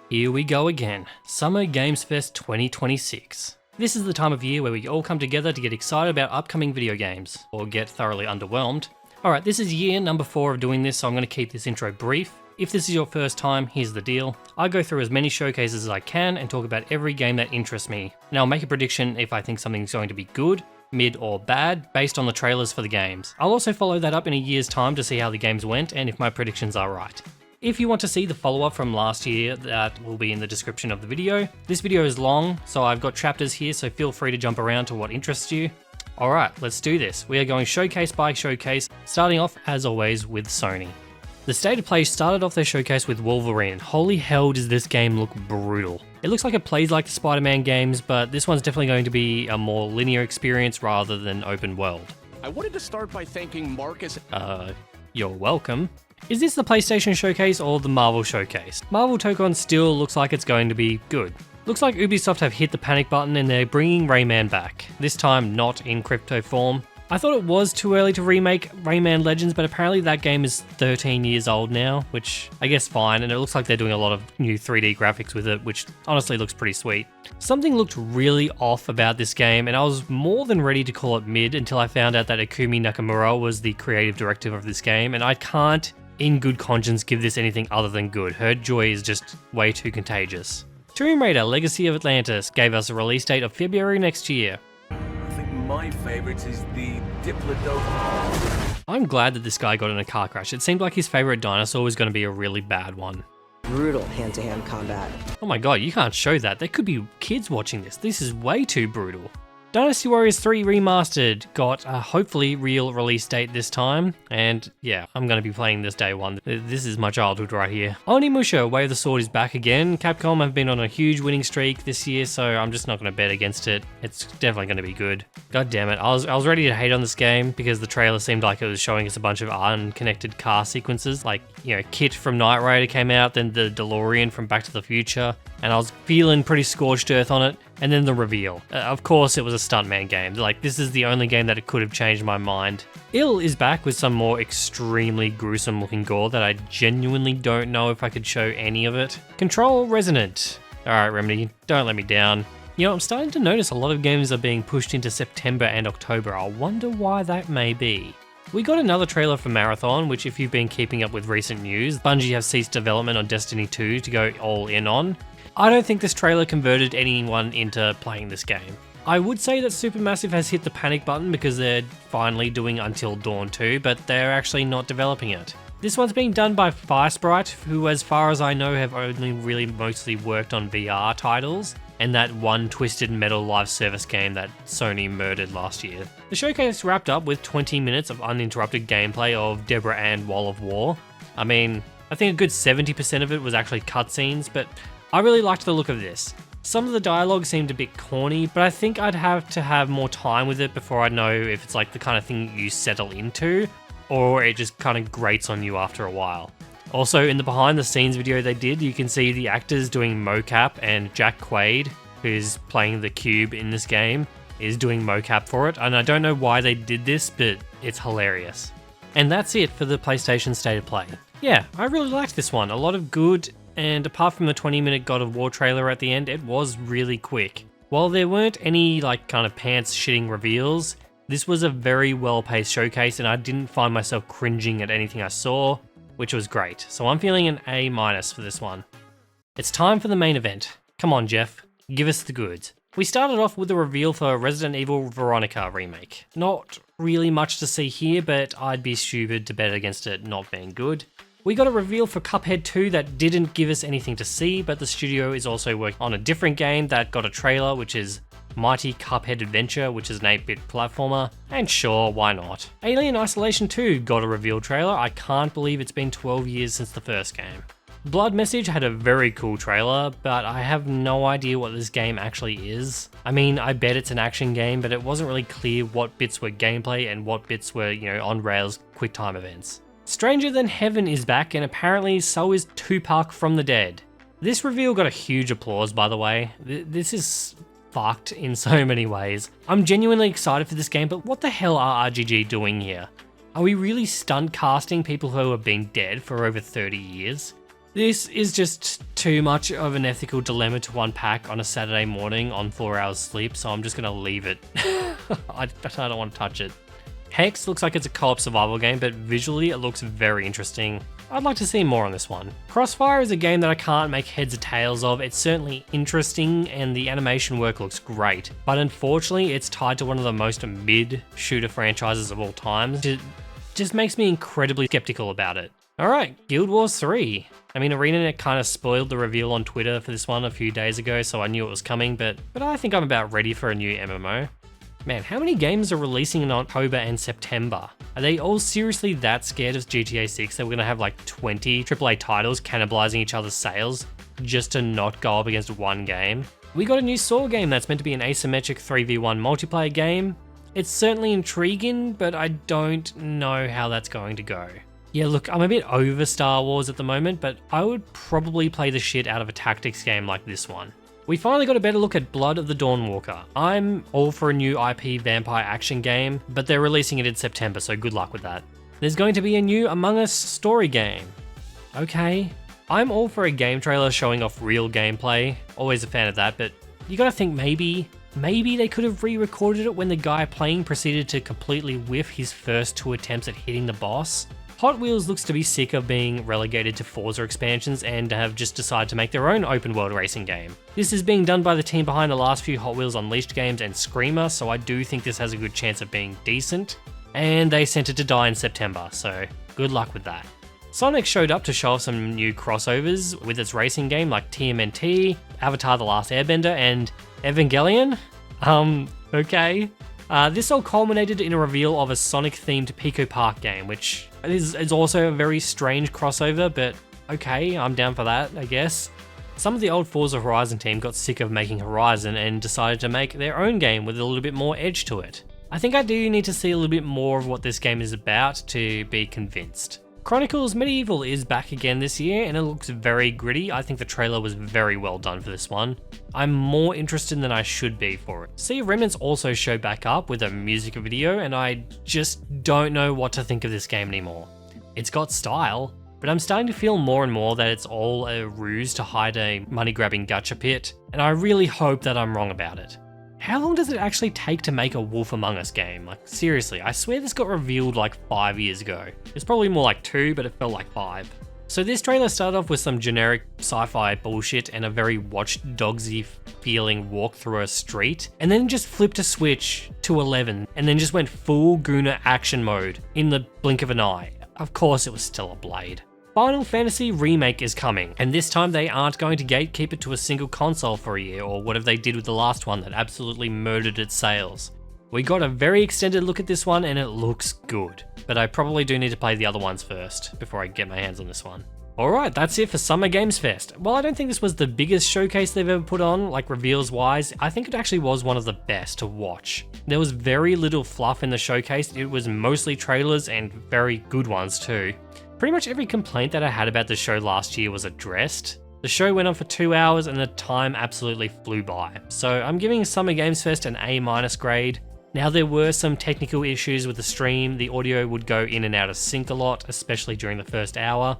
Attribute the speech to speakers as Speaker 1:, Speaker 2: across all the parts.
Speaker 1: Here we go again, Summer Games Fest 2026. This is the time of year where we all come together to get excited about upcoming video games, or get thoroughly underwhelmed. Alright, this is year number 4 of doing this, so I'm going to keep this intro brief. If this is your first time, here's the deal. I go through as many showcases as I can and talk about every game that interests me. And I'll make a prediction if I think something's going to be good, mid or bad, based on the trailers for the games. I'll also follow that up in a year's time to see how the games went and if my predictions are right. If you want to see the follow-up from last year, that will be in the description of the video. This video is long, so I've got chapters here, so feel free to jump around to what interests you. Alright, let's do this. We are going showcase by showcase, starting off, as always, with Sony. The State of Play started off their showcase with Wolverine. Holy hell does this game look brutal. It looks like it plays like the Spider-Man games, but this one's definitely going to be a more linear experience rather than open world.
Speaker 2: I wanted to start by thanking Marcus.
Speaker 1: You're welcome. Is this the PlayStation Showcase or the Marvel Showcase? Marvel Tokon still looks like it's going to be good. Looks like Ubisoft have hit the panic button and they're bringing Rayman back. This time not in crypto form. I thought it was too early to remake Rayman Legends, but apparently that game is 13 years old now, which I guess fine, and it looks like they're doing a lot of new 3D graphics with it, which honestly looks pretty sweet. Something looked really off about this game, and I was more than ready to call it mid until I found out that Ikumi Nakamura was the creative director of this game, and I can't, in good conscience, give this anything other than good. Her joy is just way too contagious. Tomb Raider Legacy of Atlantis gave us a release date of February next year.
Speaker 3: My favorite is the Diplodocus.
Speaker 1: I'm glad that this guy got in a car crash. It seemed like his favorite dinosaur was going to be a really bad one.
Speaker 4: Brutal hand-to-hand combat.
Speaker 1: Oh my god, you can't show that. There could be kids watching this. This is way too brutal. Dynasty Warriors 3 Remastered got a hopefully real release date this time, and yeah, I'm going to be playing this day one. This is my childhood right here. Onimusha Way of the Sword is back again. Capcom have been on a huge winning streak this year, so I'm just not going to bet against it. It's definitely going to be good. God damn it, I was ready to hate on this game because the trailer seemed like it was showing us a bunch of unconnected car sequences, like, you know, Kit from Knight Rider came out, then the DeLorean from Back to the Future, and I was feeling pretty scorched earth on it. And then the reveal. Of course it was a stuntman game. Like, this is the only game that it could have changed my mind. Ill is back with some more extremely gruesome looking gore that I genuinely don't know if I could show any of it. Control Resonant. Alright Remedy, don't let me down. You know, I'm starting to notice a lot of games are being pushed into September and October. I wonder why that may be. We got another trailer for Marathon, which if you've been keeping up with recent news, Bungie have ceased development on Destiny 2 to go all in on. I don't think this trailer converted anyone into playing this game. I would say that Supermassive has hit the panic button because they're finally doing Until Dawn 2, but they're actually not developing it. This one's being done by Firesprite, who as far as I know have only really mostly worked on VR titles, and that one Twisted Metal live service game that Sony murdered last year. The showcase wrapped up with 20 minutes of uninterrupted gameplay of Deborah Ann Wall of War. I mean, I think a good 70% of it was actually cutscenes, but I really liked the look of this. Some of the dialogue seemed a bit corny, but I think I'd have to have more time with it before I'd know if it's like the kind of thing you settle into, or it just kind of grates on you after a while. Also, in the behind the scenes video they did, you can see the actors doing mocap, and Jack Quaid, who's playing the Cube in this game, is doing mocap for it, and I don't know why they did this, but it's hilarious. And that's it for the PlayStation State of Play. Yeah, I really liked this one. A lot of good, and apart from the 20-minute God of War trailer at the end, it was really quick. While there weren't any like kind of pants-shitting reveals, this was a very well-paced showcase and I didn't find myself cringing at anything I saw, which was great. So I'm feeling an A- for this one. It's time for the main event. Come on, Jeff, give us the goods. We started off with a reveal for Resident Evil Veronica remake. Not really much to see here, but I'd be stupid to bet against it not being good. We got a reveal for Cuphead 2 that didn't give us anything to see, but the studio is also working on a different game that got a trailer, which is Mighty Cuphead Adventure, which is an 8-bit platformer, and sure, why not? Alien Isolation 2 got a reveal trailer. I can't believe it's been 12 years since the first game. Blood Message had a very cool trailer, but I have no idea what this game actually is. I mean, I bet it's an action game, but it wasn't really clear what bits were gameplay and what bits were, you know, on-rails QuickTime events. Stranger Than Heaven is back, and apparently so is Tupac from the Dead. This reveal got a huge applause, by the way. This is fucked in so many ways. I'm genuinely excited for this game, but what the hell are RGG doing here? Are we really stunt casting people who have been dead for over 30 years? This is just too much of an ethical dilemma to unpack on a Saturday morning on 4 hours sleep, so I'm just gonna leave it. I don't want to touch it. Hex looks like it's a co-op survival game, but visually it looks very interesting. I'd like to see more on this one. Crossfire is a game that I can't make heads or tails of. It's certainly interesting and the animation work looks great, but unfortunately it's tied to one of the most mid-shooter franchises of all time. It just makes me incredibly skeptical about it. Alright, Guild Wars 3. I mean, ArenaNet kind of spoiled the reveal on Twitter for this one a few days ago, so I knew it was coming, but I think I'm about ready for a new MMO. Man, how many games are releasing in October and September? Are they all seriously that scared of GTA 6 that we're gonna have like 20 AAA titles cannibalizing each other's sales just to not go up against one game? We got a new Saw game that's meant to be an asymmetric 3v1 multiplayer game. It's certainly intriguing, but I don't know how that's going to go. Yeah, look, I'm a bit over Star Wars at the moment, but I would probably play the shit out of a tactics game like this one. We finally got a better look at Blood of the Dawnwalker. I'm all for a new IP vampire action game, but they're releasing it in September, so good luck with that. There's going to be a new Among Us story game. Okay. I'm all for a game trailer showing off real gameplay. Always a fan of that, but you gotta think maybe they could have re-recorded it when the guy playing proceeded to completely whiff his first 2 attempts at hitting the boss. Hot Wheels looks to be sick of being relegated to Forza expansions and have just decided to make their own open world racing game. This is being done by the team behind the last few Hot Wheels Unleashed games and Screamer, so I do think this has a good chance of being decent. And they sent it to die in September, so good luck with that. Sonic showed up to show off some new crossovers with its racing game like TMNT, Avatar The Last Airbender, and Evangelion? Okay. This all culminated in a reveal of a Sonic-themed Pico Park game, which is also a very strange crossover, but okay, I'm down for that, I guess. Some of the old Forza Horizon team got sick of making Horizon and decided to make their own game with a little bit more edge to it. I think I do need to see a little bit more of what this game is about to be convinced. Chronicles Medieval is back again this year and it looks very gritty. I think the trailer was very well done for this one. I'm more interested than I should be for it. Sea of Remnants also showed back up with a music video and I just don't know what to think of this game anymore. It's got style, but I'm starting to feel more and more that it's all a ruse to hide a money-grabbing gacha pit, and I really hope that I'm wrong about it. How long does it actually take to make a Wolf Among Us game? Like, seriously, I swear this got revealed like 5 years ago. It's probably more like 2, but it felt like 5. So this trailer started off with some generic sci-fi bullshit and a very Watch Dogsy feeling walk through a street, and then just flipped a switch to 11, and then just went full Guna action mode in the blink of an eye. Of course it was still a Blade. Final Fantasy Remake is coming, and this time they aren't going to gatekeep it to a single console for a year, or whatever they did with the last one that absolutely murdered its sales. We got a very extended look at this one and it looks good, but I probably do need to play the other ones first before I get my hands on this one. Alright, that's it for Summer Games Fest. While I don't think this was the biggest showcase they've ever put on, like reveals wise, I think it actually was one of the best to watch. There was very little fluff in the showcase, it was mostly trailers and very good ones too. Pretty much every complaint that I had about the show last year was addressed. The show went on for 2 hours and the time absolutely flew by. So I'm giving Summer Games Fest an A- grade. Now there were some technical issues with the stream, the audio would go in and out of sync a lot, especially during the first hour.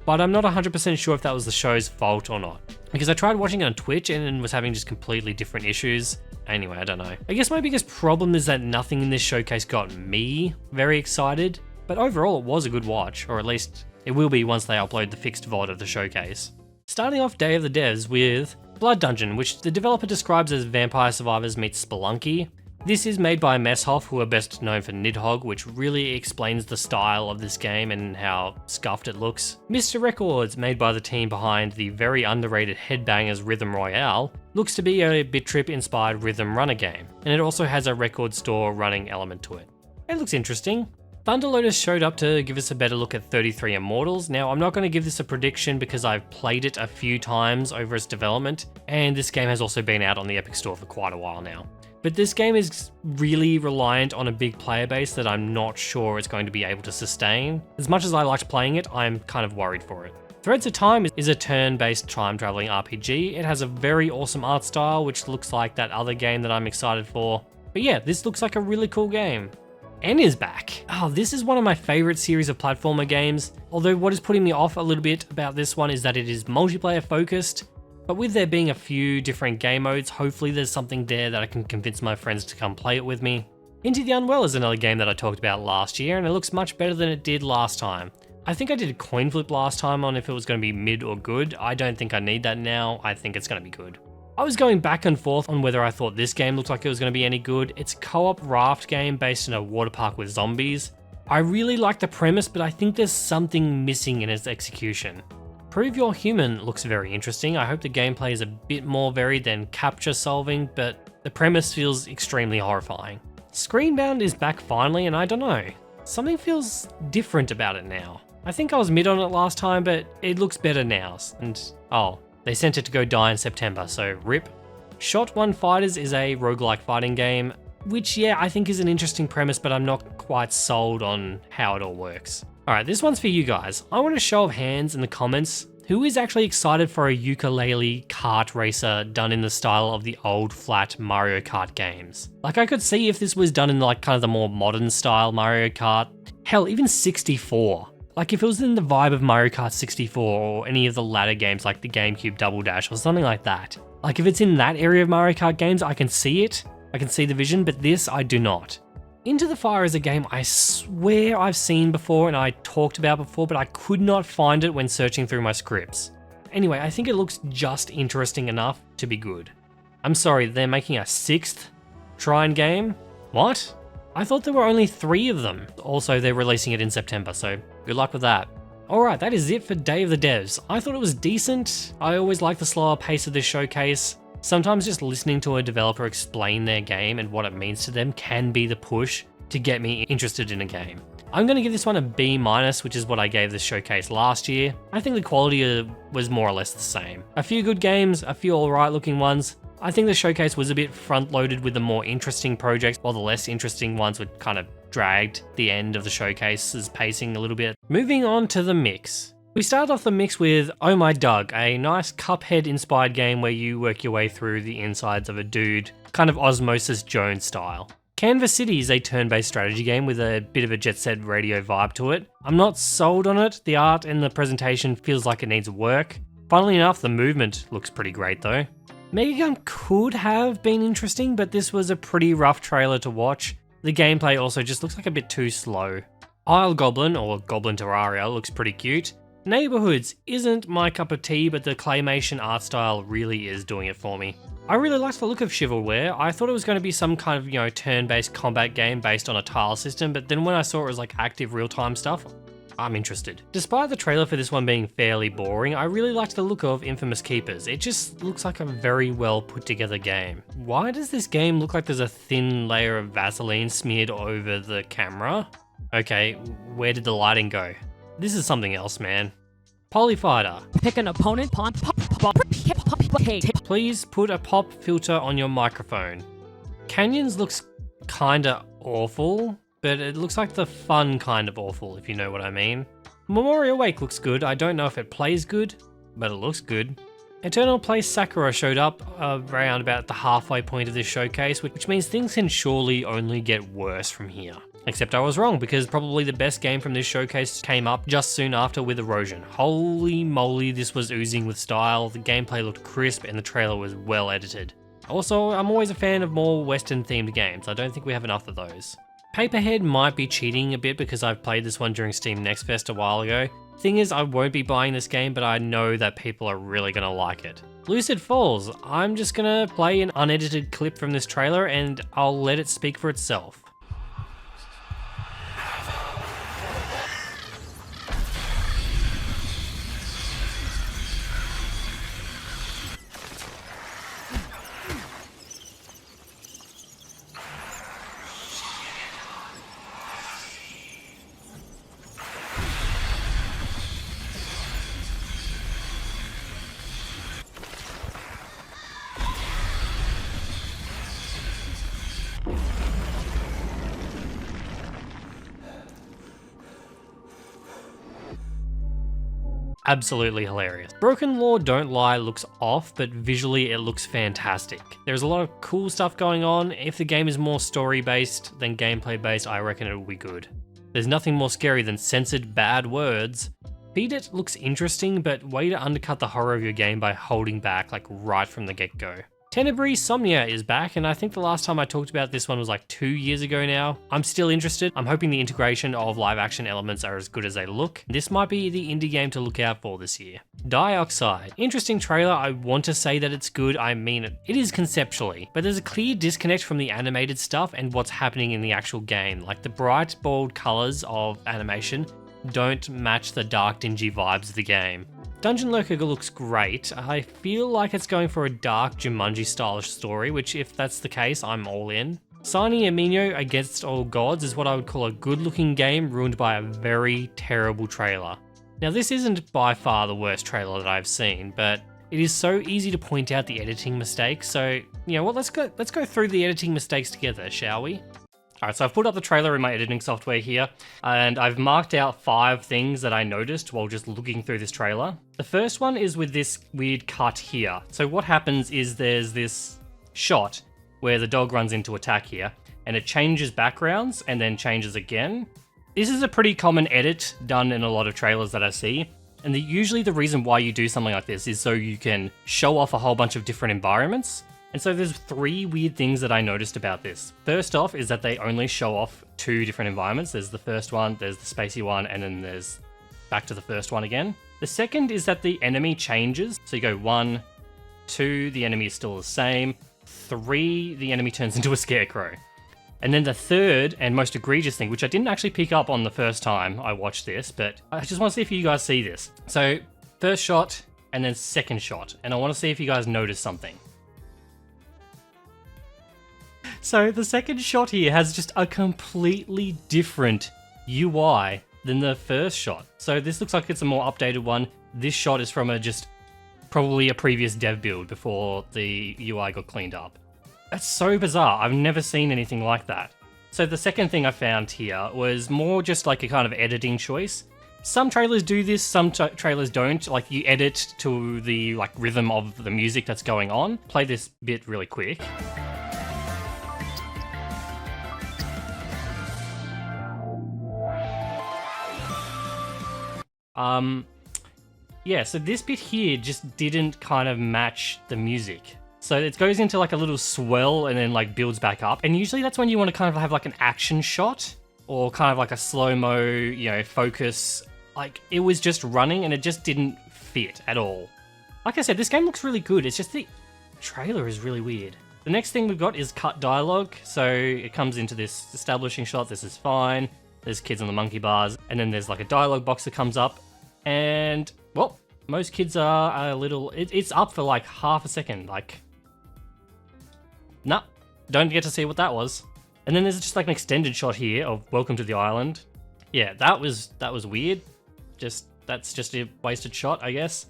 Speaker 1: But I'm not 100% sure if that was the show's fault or not. Because I tried watching it on Twitch and was having just completely different issues. Anyway, I don't know. I guess my biggest problem is that nothing in this showcase got me very excited. But overall, it was a good watch, or at least it will be once they upload the fixed VOD of the showcase. Starting off Day of the Devs with Blood Dungeon, which the developer describes as Vampire Survivors meets Spelunky. This is made by Messhoff, who are best known for Nidhogg, which really explains the style of this game and how scuffed it looks. Mr. Records, made by the team behind the very underrated Headbangers Rhythm Royale, looks to be a Bit Trip inspired Rhythm Runner game, and it also has a record store running element to it. It looks interesting. Thunder Lotus showed up to give us a better look at 33 Immortals. Now, I'm not going to give this a prediction because I've played it a few times over its development, and this game has also been out on the Epic Store for quite a while now. But this game is really reliant on a big player base that I'm not sure it's going to be able to sustain. As much as I liked playing it, I'm kind of worried for it. Threads of Time is a turn-based time-traveling RPG. It has a very awesome art style, which looks like that other game that I'm excited for. But yeah, this looks like a really cool game. N is back. Oh, this is one of my favorite series of platformer games, although what is putting me off a little bit about this one is that it is multiplayer focused, but with there being a few different game modes, hopefully there's something there that I can convince my friends to come play it with me. Into the Unwell is another game that I talked about last year, and it looks much better than it did last time. I think I did a coin flip last time on if it was going to be mid or good. I don't think I need that now. I think it's going to be good. I was going back and forth on whether I thought this game looked like it was going to be any good. It's a co-op raft game based in a water park with zombies. I really like the premise, but I think there's something missing in its execution. Prove You're Human looks very interesting. I hope the gameplay is a bit more varied than capture solving, but the premise feels extremely horrifying. Screenbound is back finally, and I don't know. Something feels different about it now. I think I was mid on it last time, but it looks better now. And, oh, they sent it to go die in September, so rip. Shot One Fighters is a roguelike fighting game, which, yeah, I think is an interesting premise, but I'm not quite sold on how it all works. Alright, this one's for you guys. I want a show of hands in the comments. Who is actually excited for a ukulele kart racer done in the style of the old flat Mario Kart games? Like, I could see if this was done in like kind of the more modern style Mario Kart. Hell, even 64. Like if it was in the vibe of Mario Kart 64 or any of the latter games like the GameCube Double Dash or something like that. Like if it's in that area of Mario Kart games, I can see it. I can see the vision, but this I do not. Into the Fire is a game I swear I've seen before and I talked about before, but I could not find it when searching through my scripts. Anyway, I think it looks just interesting enough to be good. I'm sorry, they're making a 6th Trine game? What? I thought there were only 3 of them. Also, they're releasing it in September, so good luck with that. Alright, that is it for Day of the Devs. I thought it was decent. I always like the slower pace of this showcase. Sometimes just listening to a developer explain their game and what it means to them can be the push to get me interested in a game. I'm going to give this one a B-, which is what I gave this showcase last year. I think the quality was more or less the same. A few good games, a few alright looking ones. I think the showcase was a bit front-loaded with the more interesting projects, while the less interesting ones were kind of dragged the end of the showcase's pacing a little bit. Moving on to the mix. We started off the mix with Oh My Doug, a nice Cuphead-inspired game where you work your way through the insides of a dude, kind of Osmosis Jones style. Canvas City is a turn-based strategy game with a bit of a Jet Set Radio vibe to it. I'm not sold on it. The art and the presentation feels like it needs work. Funnily enough, the movement looks pretty great though. Megagun could have been interesting, but this was a pretty rough trailer to watch. The gameplay also just looks like a bit too slow. Isle Goblin, or Goblin Terraria, looks pretty cute. Neighborhoods isn't my cup of tea, but the claymation art style really is doing it for me. I really liked the look of Chivalware. I thought it was going to be some kind of, turn-based combat game based on a tile system, but then when I saw it was like active real-time stuff, I'm interested. Despite the trailer for this one being fairly boring, I really liked the look of Infamous Keepers. It just looks like a very well put together game. Why does this game look like there's a thin layer of Vaseline smeared over the camera? Okay, where did the lighting go? This is something else, man. Polyfighter.
Speaker 5: Pick an opponent.
Speaker 1: Please put a pop filter on your microphone. Canyons looks kinda awful, but it looks like the fun kind of awful, if you know what I mean. Memorial Wake looks good. I don't know if it plays good, but it looks good. Eternal Place Sakura showed up around about the halfway point of this showcase, which means things can surely only get worse from here. Except I was wrong, because probably the best game from this showcase came up just soon after with Erosion. Holy moly, this was oozing with style, the gameplay looked crisp, and the trailer was well edited. Also, I'm always a fan of more Western themed games. I don't think we have enough of those. Paperhead might be cheating a bit because I've played this one during Steam Next Fest a while ago. Thing is, I won't be buying this game, but I know that people are really gonna like it. Lucid Falls, I'm just gonna play an unedited clip from this trailer and I'll let it speak for itself. absolutely hilarious. Broken Law, don't lie, looks off, but visually it looks fantastic. There's a lot of cool stuff going on. If the game is more story-based than gameplay-based, I reckon it will be good. There's nothing more scary than censored bad words. Beat It looks interesting, but way to undercut the horror of your game by holding back like right from the get-go. Tenebrae Somnia is back, and I think the last time I talked about this one was like 2 years ago now. I'm still interested. I'm hoping the integration of live action elements are as good as they look. This might be the indie game to look out for this year. Dioxide. Interesting trailer. I want to say that it's good. I mean, it is conceptually, but there's a clear disconnect from the animated stuff and what's happening in the actual game. Like the bright, bold colors of animation don't match the dark, dingy vibes of the game. Dungeon Lurker looks great. I feel like it's going for a dark Jumanji-stylish story, which if that's the case, I'm all in. Signing Amino Against All Gods is what I would call a good-looking game ruined by a very terrible trailer. Now this isn't by far the worst trailer that I've seen, but it is so easy to point out the editing mistakes, so you know what, let's go through the editing mistakes together, shall we? Alright, so I've pulled up the trailer in my editing software here, and I've marked out 5 things that I noticed while just looking through this trailer. The first one is with this weird cut here. So what happens is there's this shot where the dog runs into attack here, and it changes backgrounds and then changes again. This is a pretty common edit done in a lot of trailers that I see, and usually the reason why you do something like this is so you can show off a whole bunch of different environments. And so there's 3 weird things that I noticed about this. First off is that they only show off 2 different environments. There's the first one, there's the spacey one, and then there's back to the first one again. The second is that the enemy changes. So you go 1, 2, the enemy is still the same. 3, the enemy turns into a scarecrow. And then the third and most egregious thing, which I didn't actually pick up on the first time I watched this, but I just want to see if you guys see this. So first shot and then second shot. And I want to see if you guys notice something. So the second shot here has just a completely different UI than the first shot. So this looks like it's a more updated one. This shot is from probably a previous dev build before the UI got cleaned up. That's so bizarre. I've never seen anything like that. So the second thing I found here was more just like a kind of editing choice. Some trailers do this, some trailers don't. Like you edit to the like rhythm of the music that's going on. Play this bit really quick. Yeah, so this bit here just didn't kind of match the music. So it goes into like a little swell and then like builds back up. And usually that's when you want to kind of have like an action shot or kind of like a slow-mo, you know, focus. Like it was just running and it just didn't fit at all. Like I said, this game looks really good. It's just the trailer is really weird. The next thing we've got is cut dialogue. So it comes into this establishing shot. This is fine. There's kids on the monkey bars. And then there's like a dialogue box that comes up. And, well, most kids are a little... It's up for like half a second, like... Nah, don't get to see what that was. And then there's just like an extended shot here of Welcome to the Island. Yeah, that was weird. That's just a wasted shot, I guess.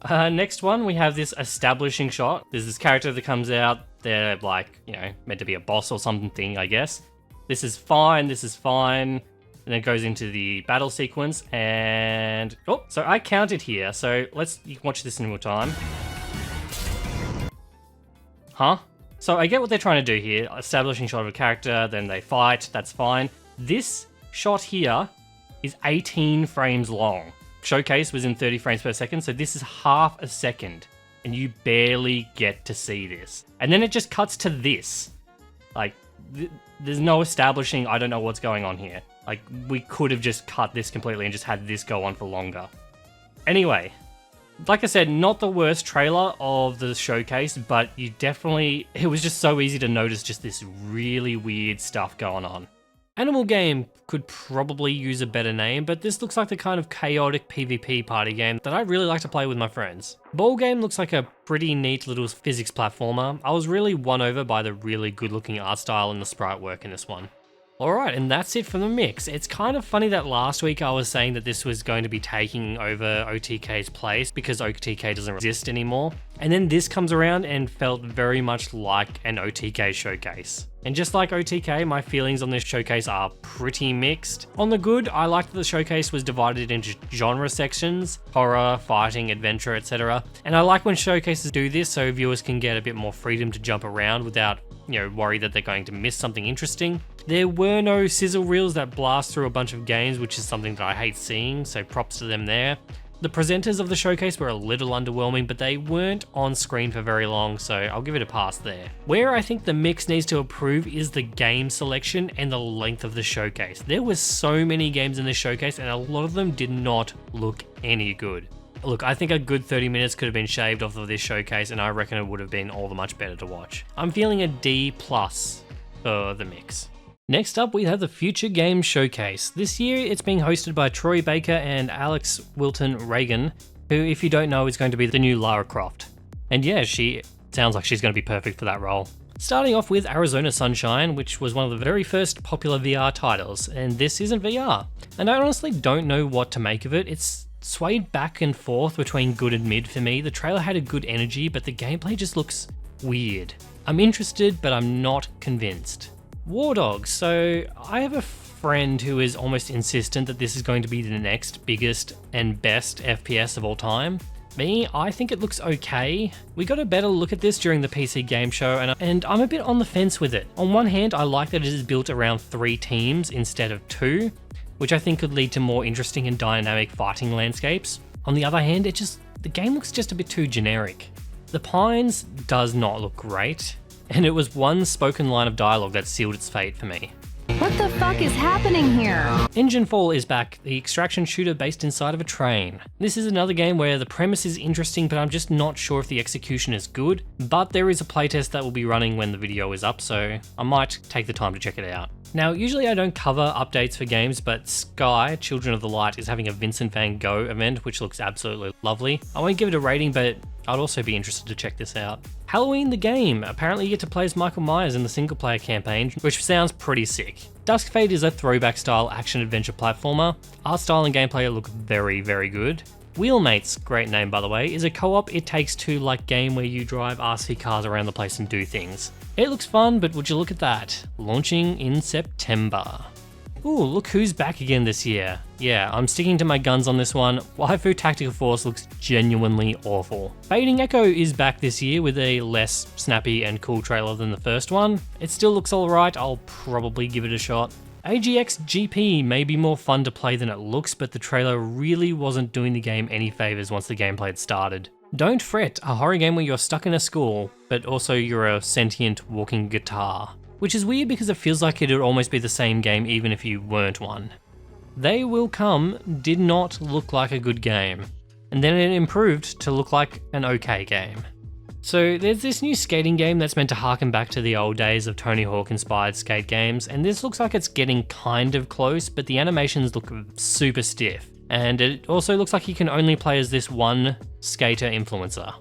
Speaker 1: Next one, we have this establishing shot. There's this character that comes out. They're like, you know, meant to be a boss or something, I guess. This is fine, this is fine. And then it goes into the battle sequence, and... Oh, so I counted here, so you can watch this in real time. Huh? So I get what they're trying to do here. Establishing shot of a character, then they fight, that's fine. This shot here is 18 frames long. Showcase was in 30 frames per second, so this is half a second. And you barely get to see this. And then it just cuts to this. Like, there's no establishing, I don't know what's going on here. Like, we could have just cut this completely and just had this go on for longer. Anyway, like I said, not the worst trailer of the showcase, but it was just so easy to notice just this really weird stuff going on. Animal Game could probably use a better name, but this looks like the kind of chaotic PvP party game that I really like to play with my friends. Ball Game looks like a pretty neat little physics platformer. I was really won over by the really good looking art style and the sprite work in this one. Alright, and that's it for the mix. It's kind of funny that last week I was saying that this was going to be taking over OTK's place because OTK doesn't exist anymore. And then this comes around and felt very much like an OTK showcase. And just like OTK, my feelings on this showcase are pretty mixed. On the good, I liked that the showcase was divided into genre sections, horror, fighting, adventure, etc. And I like when showcases do this so viewers can get a bit more freedom to jump around without, worry that they're going to miss something interesting. There were no sizzle reels that blast through a bunch of games, which is something that I hate seeing, so props to them there. The presenters of the showcase were a little underwhelming, but they weren't on screen for very long, so I'll give it a pass there. Where I think the mix needs to improve is the game selection and the length of the showcase. There were so many games in this showcase and a lot of them did not look any good. Look, I think a good 30 minutes could have been shaved off of this showcase and I reckon it would have been all the much better to watch. I'm feeling a D+ for the mix. Next up, we have the Future Games Showcase. This year, it's being hosted by Troy Baker and Alex Wilton Reagan, who, if you don't know, is going to be the new Lara Croft. And yeah, she sounds like she's going to be perfect for that role. Starting off with Arizona Sunshine, which was one of the very first popular VR titles, and this isn't VR. And I honestly don't know what to make of it. It's swayed back and forth between good and mid for me. The trailer had a good energy, but the gameplay just looks weird. I'm interested, but I'm not convinced. War Dogs. So I have a friend who is almost insistent that this is going to be the next biggest and best FPS of all time. Me, I think it looks okay. We got a better look at this during the PC game show and I'm a bit on the fence with it. On one hand, I like that it is built around 3 teams instead of 2, which I think could lead to more interesting and dynamic fighting landscapes. On the other hand, the game looks just a bit too generic. The Pines does not look great. And it was one spoken line of dialogue that sealed its fate for me.
Speaker 5: What the fuck is happening here?
Speaker 1: Engine Fall is back, the extraction shooter based inside of a train. This is another game where the premise is interesting, but I'm just not sure if the execution is good. But there is a playtest that will be running when the video is up, so I might take the time to check it out. Now, usually I don't cover updates for games, but Sky, Children of the Light, is having a Vincent van Gogh event, which looks absolutely lovely. I won't give it a rating, but I'd also be interested to check this out. Halloween the game. Apparently you get to play as Michael Myers in the single player campaign, which sounds pretty sick. Dusk Fate is a throwback style action adventure platformer. Art style and gameplay look very, very good. Wheelmates, great name by the way, is a co-op It Takes Two like game where you drive RC cars around the place and do things. It looks fun, but would you look at that? Launching in September. Ooh, look who's back again this year. Yeah, I'm sticking to my guns on this one. Waifu Tactical Force looks genuinely awful. Fading Echo is back this year with a less snappy and cool trailer than the first one. It still looks alright, I'll probably give it a shot. AGX GP may be more fun to play than it looks, but the trailer really wasn't doing the game any favours once the gameplay had started. Don't Fret, a horror game where you're stuck in a school, but also you're a sentient walking guitar. Which is weird because it feels like it would almost be the same game even if you weren't one. They Will Come did not look like a good game, and then it improved to look like an okay game. So there's this new skating game that's meant to harken back to the old days of Tony Hawk inspired skate games, and this looks like it's getting kind of close, but the animations look super stiff. And it also looks like you can only play as this one skater influencer.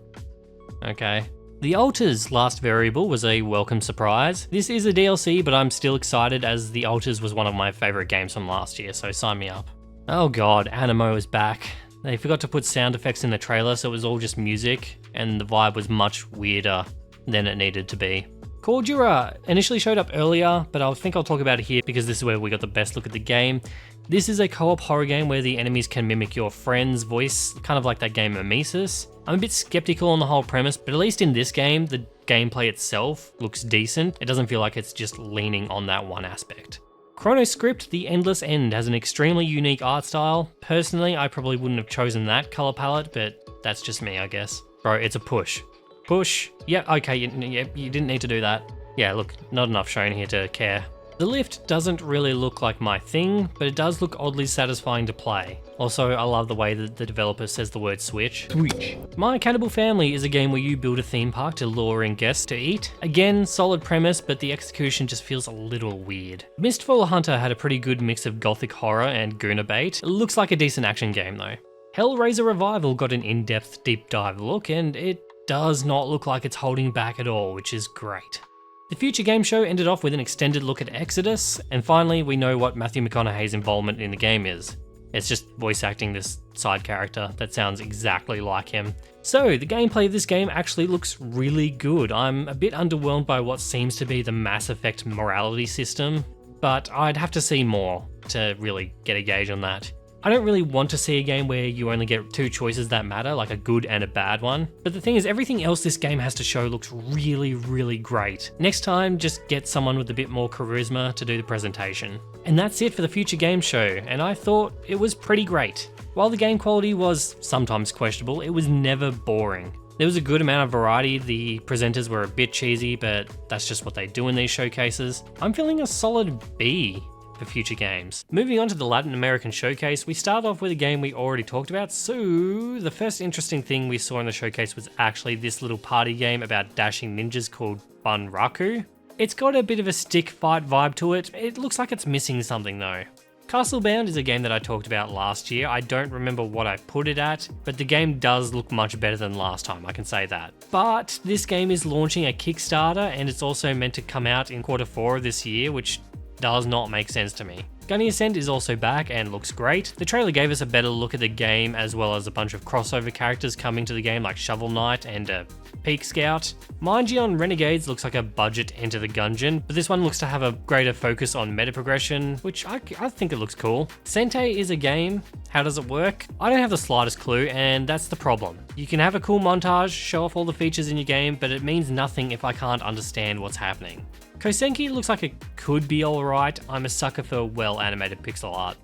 Speaker 1: Okay. The Alters last variable was a welcome surprise. This is a DLC, but I'm still excited as The Alters was one of my favourite games from last year, so sign me up. Oh god, Animo is back. They forgot to put sound effects in the trailer, so it was all just music, and the vibe was much weirder than it needed to be. Cordura initially showed up earlier, but I think I'll talk about it here because this is where we got the best look at the game. This is a co-op horror game where the enemies can mimic your friend's voice, kind of like that game Mimesis. I'm a bit skeptical on the whole premise, but at least in this game, the gameplay itself looks decent. It doesn't feel like it's just leaning on that one aspect. Chronoscript The Endless End has an extremely unique art style. Personally, I probably wouldn't have chosen that color palette, but that's just me, I guess. Bro, it's a push. Push. Yeah, okay, you didn't need to do that. Yeah, look, not enough shown here to care. The Lift doesn't really look like my thing, but it does look oddly satisfying to play. Also, I love the way that the developer says the word switch. Switch. My Cannibal Family is a game where you build a theme park to lure in guests to eat. Again, solid premise, but the execution just feels a little weird. Mistfall Hunter had a pretty good mix of gothic horror and Gooner bait. It looks like a decent action game though. Hellraiser Revival got an in-depth deep dive look, and it does not look like it's holding back at all, which is great. The Future Game Show ended off with an extended look at Exodus, and finally we know what Matthew McConaughey's involvement in the game is. It's just voice acting this side character that sounds exactly like him. So, the gameplay of this game actually looks really good. I'm a bit underwhelmed by what seems to be the Mass Effect morality system, but I'd have to see more to really get a gauge on that. I don't really want to see a game where you only get two choices that matter, like a good and a bad one. But the thing is, everything else this game has to show looks really, really great. Next time, just get someone with a bit more charisma to do the presentation. And that's it for the Future Games show, and I thought it was pretty great. While the game quality was sometimes questionable, it was never boring. There was a good amount of variety, the presenters were a bit cheesy, but that's just what they do in these showcases. I'm feeling a solid B for Future Games. Moving on to the Latin American showcase, we start off with a game we already talked about, so the first interesting thing we saw in the showcase was actually this little party game about dashing ninjas called Bunraku. It's got a bit of a stick fight vibe to it. It looks like it's missing something though. Castlebound is a game that I talked about last year. I don't remember what I put it at, but the game does look much better than last time, I can say that. But this game is launching a Kickstarter and it's also meant to come out in Q4 of this year, which does not make sense to me. Gunny Ascent is also back and looks great. The trailer gave us a better look at the game as well as a bunch of crossover characters coming to the game like Shovel Knight and Peak Scout. Mind you, on Renegades looks like a budget Enter the Gungeon, but this one looks to have a greater focus on meta progression, which I think it looks cool. Sente is a game. How does it work? I don't have the slightest clue, and that's the problem. You can have a cool montage, show off all the features in your game, but it means nothing if I can't understand what's happening. Kosenki looks like it could be alright. I'm a sucker for well-animated pixel art.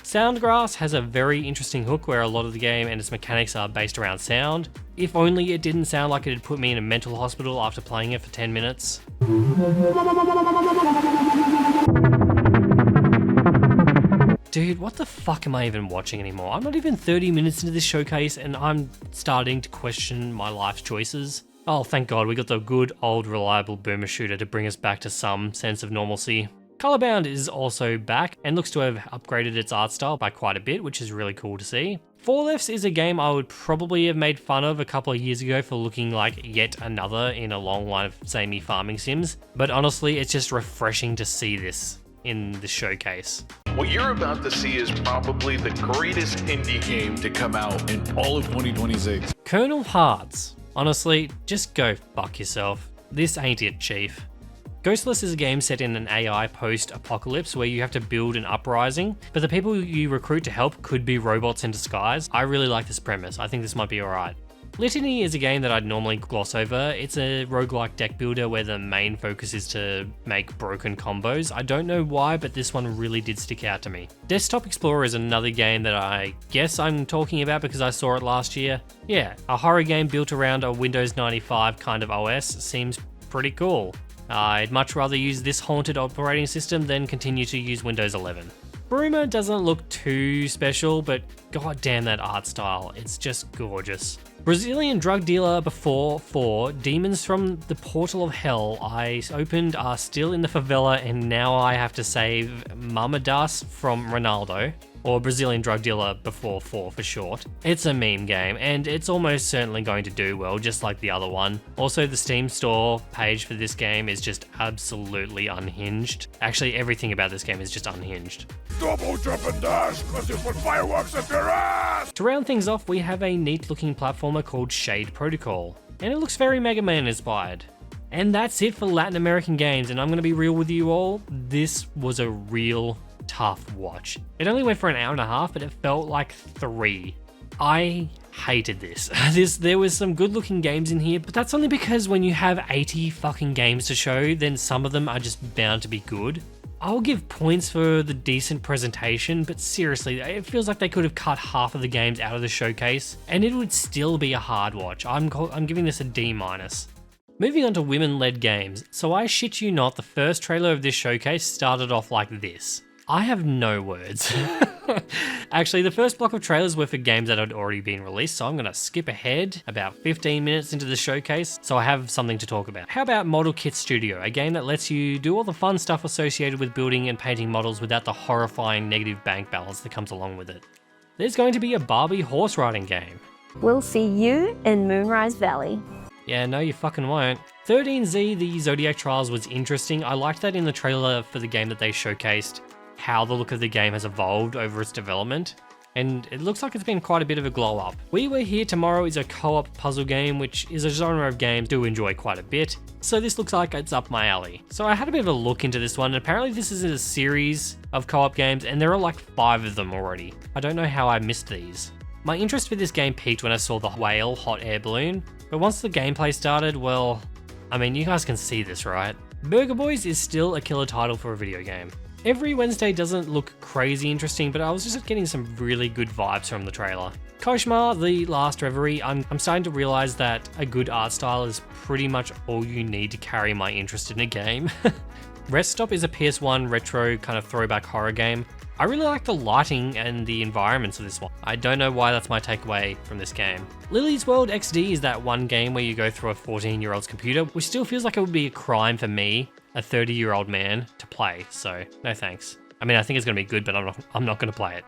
Speaker 1: Soundgrass has a very interesting hook where a lot of the game and its mechanics are based around sound. If only it didn't sound like it had put me in a mental hospital after playing it for 10 minutes. Dude, what the fuck am I even watching anymore? I'm not even 30 minutes into this showcase and I'm starting to question my life's choices. Oh, thank God, we got the good, old, reliable boomer shooter to bring us back to some sense of normalcy. Colorbound is also back and looks to have upgraded its art style by quite a bit, which is really cool to see. Four Lefts is a game I would probably have made fun of a couple of years ago for looking like yet another in a long line of samey farming sims, but honestly, it's just refreshing to see this in the showcase.
Speaker 6: What you're about to see is probably the greatest indie game to come out in all of 2026.
Speaker 1: Colonel Hearts. Honestly, just go fuck yourself. This ain't it, Chief. Ghostless is a game set in an AI post-apocalypse where you have to build an uprising, but the people you recruit to help could be robots in disguise. I really like this premise. I think this might be alright. Litany is a game that I'd normally gloss over. It's a roguelike deck builder where the main focus is to make broken combos. I don't know why, but this one really did stick out to me. Desktop Explorer is another game that I guess I'm talking about because I saw it last year. Yeah, a horror game built around a Windows 95 kind of OS seems pretty cool. I'd much rather use this haunted operating system than continue to use Windows 11. Bruma doesn't look too special, but goddamn that art style, it's just gorgeous. Brazilian drug dealer before 4, Demons from the Portal of Hell I opened are still in the favela and now I have to save Mamadas from Ronaldo, or Brazilian drug dealer before 4 for short. It's a meme game and it's almost certainly going to do well just like the other one. Also the Steam store page for this game is just absolutely unhinged. Actually everything about this game is just unhinged.
Speaker 6: Double jump and dash, cause you put fireworks up your ass!
Speaker 1: To round things off, we have a neat looking platformer called Shade Protocol, and it looks very Mega Man inspired. And that's it for Latin American games, and I'm going to be real with you all, this was a real tough watch. It only went for an hour and a half, but it felt like 3. I hated this. There was some good looking games in here, but that's only because when you have 80 fucking games to show, then some of them are just bound to be good. I'll give points for the decent presentation, but seriously, it feels like they could have cut half of the games out of the showcase, and it would still be a hard watch. I'm giving this a D-. Moving on to women-led games. So I shit you not, the first trailer of this showcase started off like this. I have no words. Actually, the first block of trailers were for games that had already been released, so I'm going to skip ahead about 15 minutes into the showcase, so I have something to talk about. How about Model Kit Studio, a game that lets you do all the fun stuff associated with building and painting models without the horrifying negative bank balance that comes along with it. There's going to be a Barbie horse riding game.
Speaker 5: We'll see you in Moonrise Valley.
Speaker 1: Yeah, no you fucking won't. 13Z, the Zodiac Trials was interesting. I liked that in the trailer for the game that they showcased, how the look of the game has evolved over its development. and it looks like it's been quite a bit of a glow up. We Were Here Tomorrow is a co-op puzzle game, which is a genre of games I do enjoy quite a bit, so this looks like it's up my alley. So I had a bit of a look into this one, and apparently this is a series of co-op games, and there are like 5 of them already. I don't know how I missed these. My interest for this game peaked when I saw the whale hot air balloon, but once the gameplay started, well, I mean, you guys can see this, right? Burger Boys is still a killer title for a video game. Every Wednesday doesn't look crazy interesting, but I was just getting some really good vibes from the trailer. Koshmar, The Last Reverie, I'm starting to realize that a good art style is pretty much all you need to carry my interest in a game. Rest Stop is a PS1 retro kind of throwback horror game. I really like the lighting and the environments of this one. I don't know why that's my takeaway from this game. Lily's World XD is that one game where you go through a 14-year-old's computer, which still feels like it would be a crime for me, a 30-year-old man, to play, so no thanks. I mean, I think it's going to be good, but I'm not going to play it.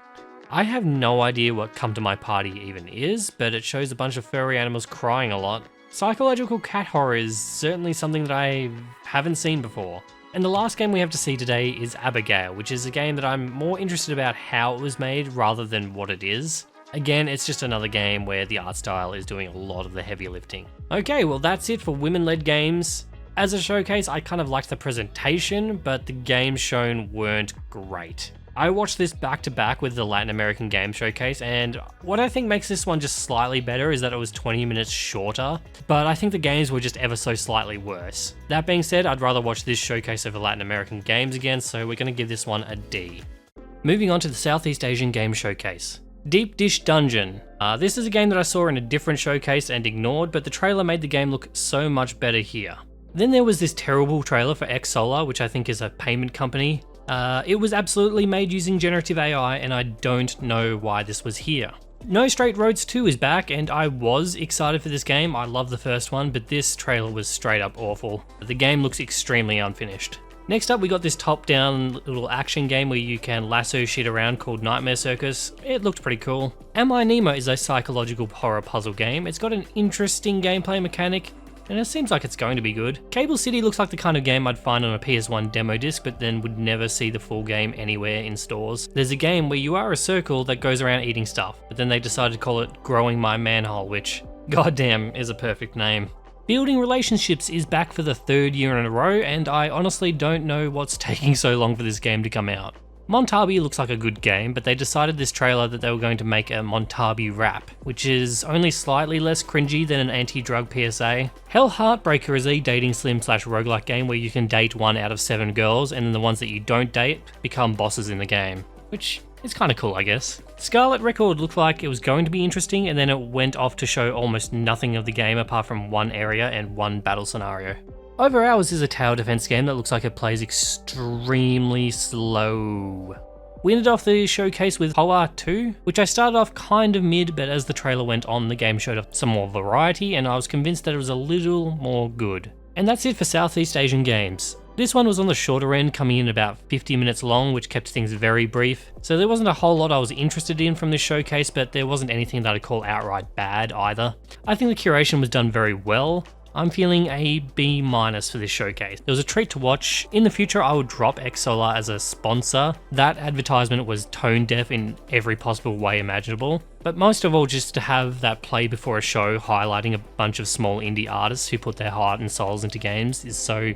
Speaker 1: I have no idea what Come to My Party even is, but it shows a bunch of furry animals crying a lot. Psychological cat horror is certainly something that I haven't seen before. And the last game we have to see today is Abigail, which is a game that I'm more interested about how it was made rather than what it is. Again, it's just another game where the art style is doing a lot of the heavy lifting. Okay, well that's it for women-led games. As a showcase, I kind of liked the presentation, but the games shown weren't great. I watched this back to back with the Latin American Game Showcase, and what I think makes this one just slightly better is that it was 20 minutes shorter, but I think the games were just ever so slightly worse. That being said, I'd rather watch this showcase over Latin American games again, so we're going to give this one a D. Moving on to the Southeast Asian Game Showcase. Deep Dish Dungeon. This is a game that I saw in a different showcase and ignored, but the trailer made the game look so much better here. Then there was this terrible trailer for X Solar, which I think is a payment company. It was absolutely made using generative AI, and I don't know why this was here. No Straight Roads 2 is back, and I was excited for this game. I love the first one, but this trailer was straight up awful. The game looks extremely unfinished. Next up, we got this top-down little action game where you can lasso shit around called Nightmare Circus. It looked pretty cool. Am I Nemo is a psychological horror puzzle game. It's got an interesting gameplay mechanic, and it seems like it's going to be good. Cable City looks like the kind of game I'd find on a PS1 demo disc, but then would never see the full game anywhere in stores. There's a game where you are a circle that goes around eating stuff, but then they decided to call it Growing My Manhole, which, goddamn, is a perfect name. Building Relationships is back for the 3rd year in a row, and I honestly don't know what's taking so long for this game to come out. Montabi looks like a good game, but they decided this trailer that they were going to make a Montabi rap, which is only slightly less cringy than an anti-drug PSA. Hell Heartbreaker is a dating sim / roguelike game where you can date 1 out of 7 girls, and then the ones that you don't date become bosses in the game, which is kind of cool, I guess. Scarlet Record looked like it was going to be interesting, and then it went off to show almost nothing of the game apart from 1 area and 1 battle scenario. Over Hours is a tower defense game that looks like it plays extremely slow. We ended off the showcase with Hoa 2, which I started off kind of mid, but as the trailer went on, the game showed up some more variety, and I was convinced that it was a little more good. And that's it for Southeast Asian games. This one was on the shorter end, coming in about 50 minutes long, which kept things very brief. So there wasn't a whole lot I was interested in from this showcase, but there wasn't anything that I'd call outright bad either. I think the curation was done very well. I'm feeling a B- for this showcase. It was a treat to watch. In the future, I would drop X Solar as a sponsor. That advertisement was tone deaf in every possible way imaginable. But most of all, just to have that play before a show highlighting a bunch of small indie artists who put their heart and souls into games is so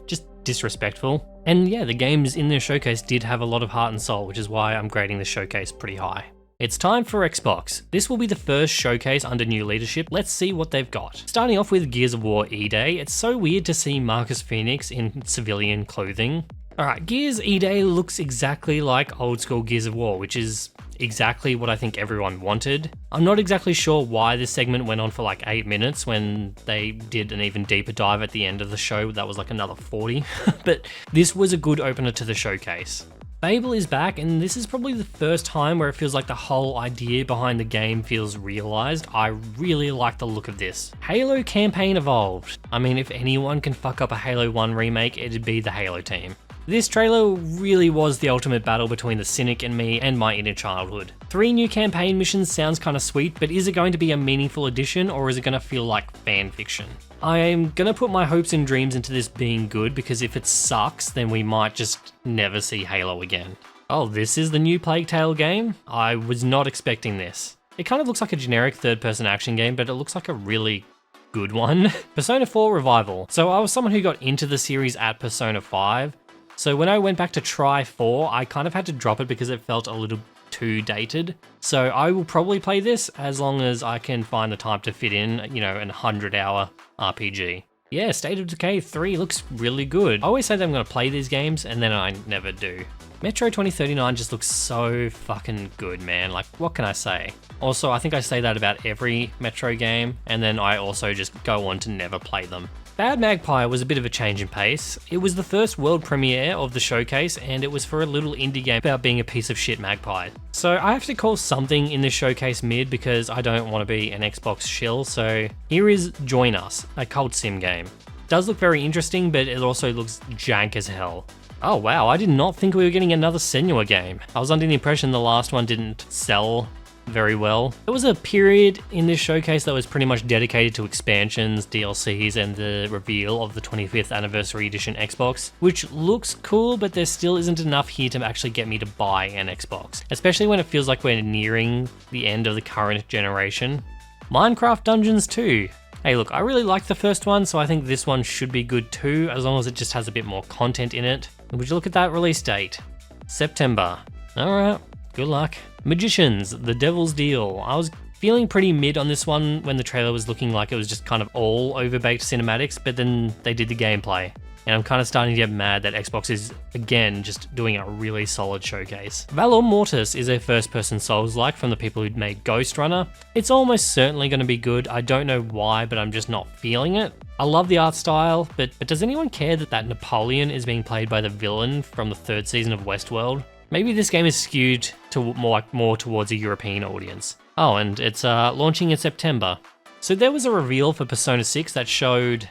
Speaker 1: just disrespectful. And yeah, the games in their showcase did have a lot of heart and soul, which is why I'm grading the showcase pretty high. It's time for Xbox. This will be the first showcase under new leadership. Let's see what they've got. Starting off with Gears of War E-Day, it's so weird to see Marcus Phoenix in civilian clothing. Alright, Gears E-Day looks exactly like old school Gears of War, which is exactly what I think everyone wanted. I'm not exactly sure why this segment went on for like 8 minutes when they did an even deeper dive at the end of the show that was like another 40, but this was a good opener to the showcase. Fable is back, and this is probably the first time where it feels like the whole idea behind the game feels realized. I really like the look of this. Halo Campaign Evolved. I mean, if anyone can fuck up a Halo 1 remake, it'd be the Halo team. This trailer really was the ultimate battle between the cynic and me and my inner childhood. 3 new campaign missions sounds kind of sweet, but is it going to be a meaningful addition, or is it going to feel like fan fiction? I am going to put my hopes and dreams into this being good, because if it sucks, then we might just never see Halo again. Oh, this is the new Plague Tale game? I was not expecting this. It kind of looks like a generic third-person action game, but it looks like a really good one. Persona 4 Revival. So I was someone who got into the series at Persona 5. So when I went back to try 4, I kind of had to drop it because it felt a little too dated. So I will probably play this as long as I can find the time to fit in, you know, an 100-hour RPG. Yeah, State of Decay 3 looks really good. I always say that I'm going to play these games, and then I never do. Metro 2039 just looks so fucking good, man. Like, what can I say? Also, I think I say that about every Metro game, and then I also just go on to never play them. Bad Magpie was a bit of a change in pace. It was the first world premiere of the showcase, and it was for a little indie game about being a piece of shit magpie. So I have to call something in this showcase mid because I don't want to be an Xbox shill, so here is Join Us, a cult sim game. It does look very interesting, but it also looks jank as hell. Oh wow, I did not think we were getting another Senua game. I was under the impression the last one didn't sell very well. There was a period in this showcase that was pretty much dedicated to expansions, DLCs, and the reveal of the 25th anniversary edition Xbox, which looks cool, but there still isn't enough here to actually get me to buy an Xbox, especially when it feels like we're nearing the end of the current generation. Minecraft Dungeons 2. Hey look, I really liked the first one, so I think this one should be good too, as long as it just has a bit more content in it. Would you look at that release date? September. Alright, good luck. Magicians, The Devil's Deal. I was feeling pretty mid on this one when the trailer was looking like it was just kind of all overbaked cinematics, but then they did the gameplay. And I'm kind of starting to get mad that Xbox is, again, just doing a really solid showcase. Valor Mortis is a first-person Souls-like from the people who made Ghost Runner. It's almost certainly going to be good. I don't know why, but I'm just not feeling it. I love the art style, but does anyone care that Napoleon is being played by the villain from the 3rd season of Westworld? Maybe this game is skewed to more towards a European audience. Oh, and it's launching in September. So there was a reveal for Persona 6 that showed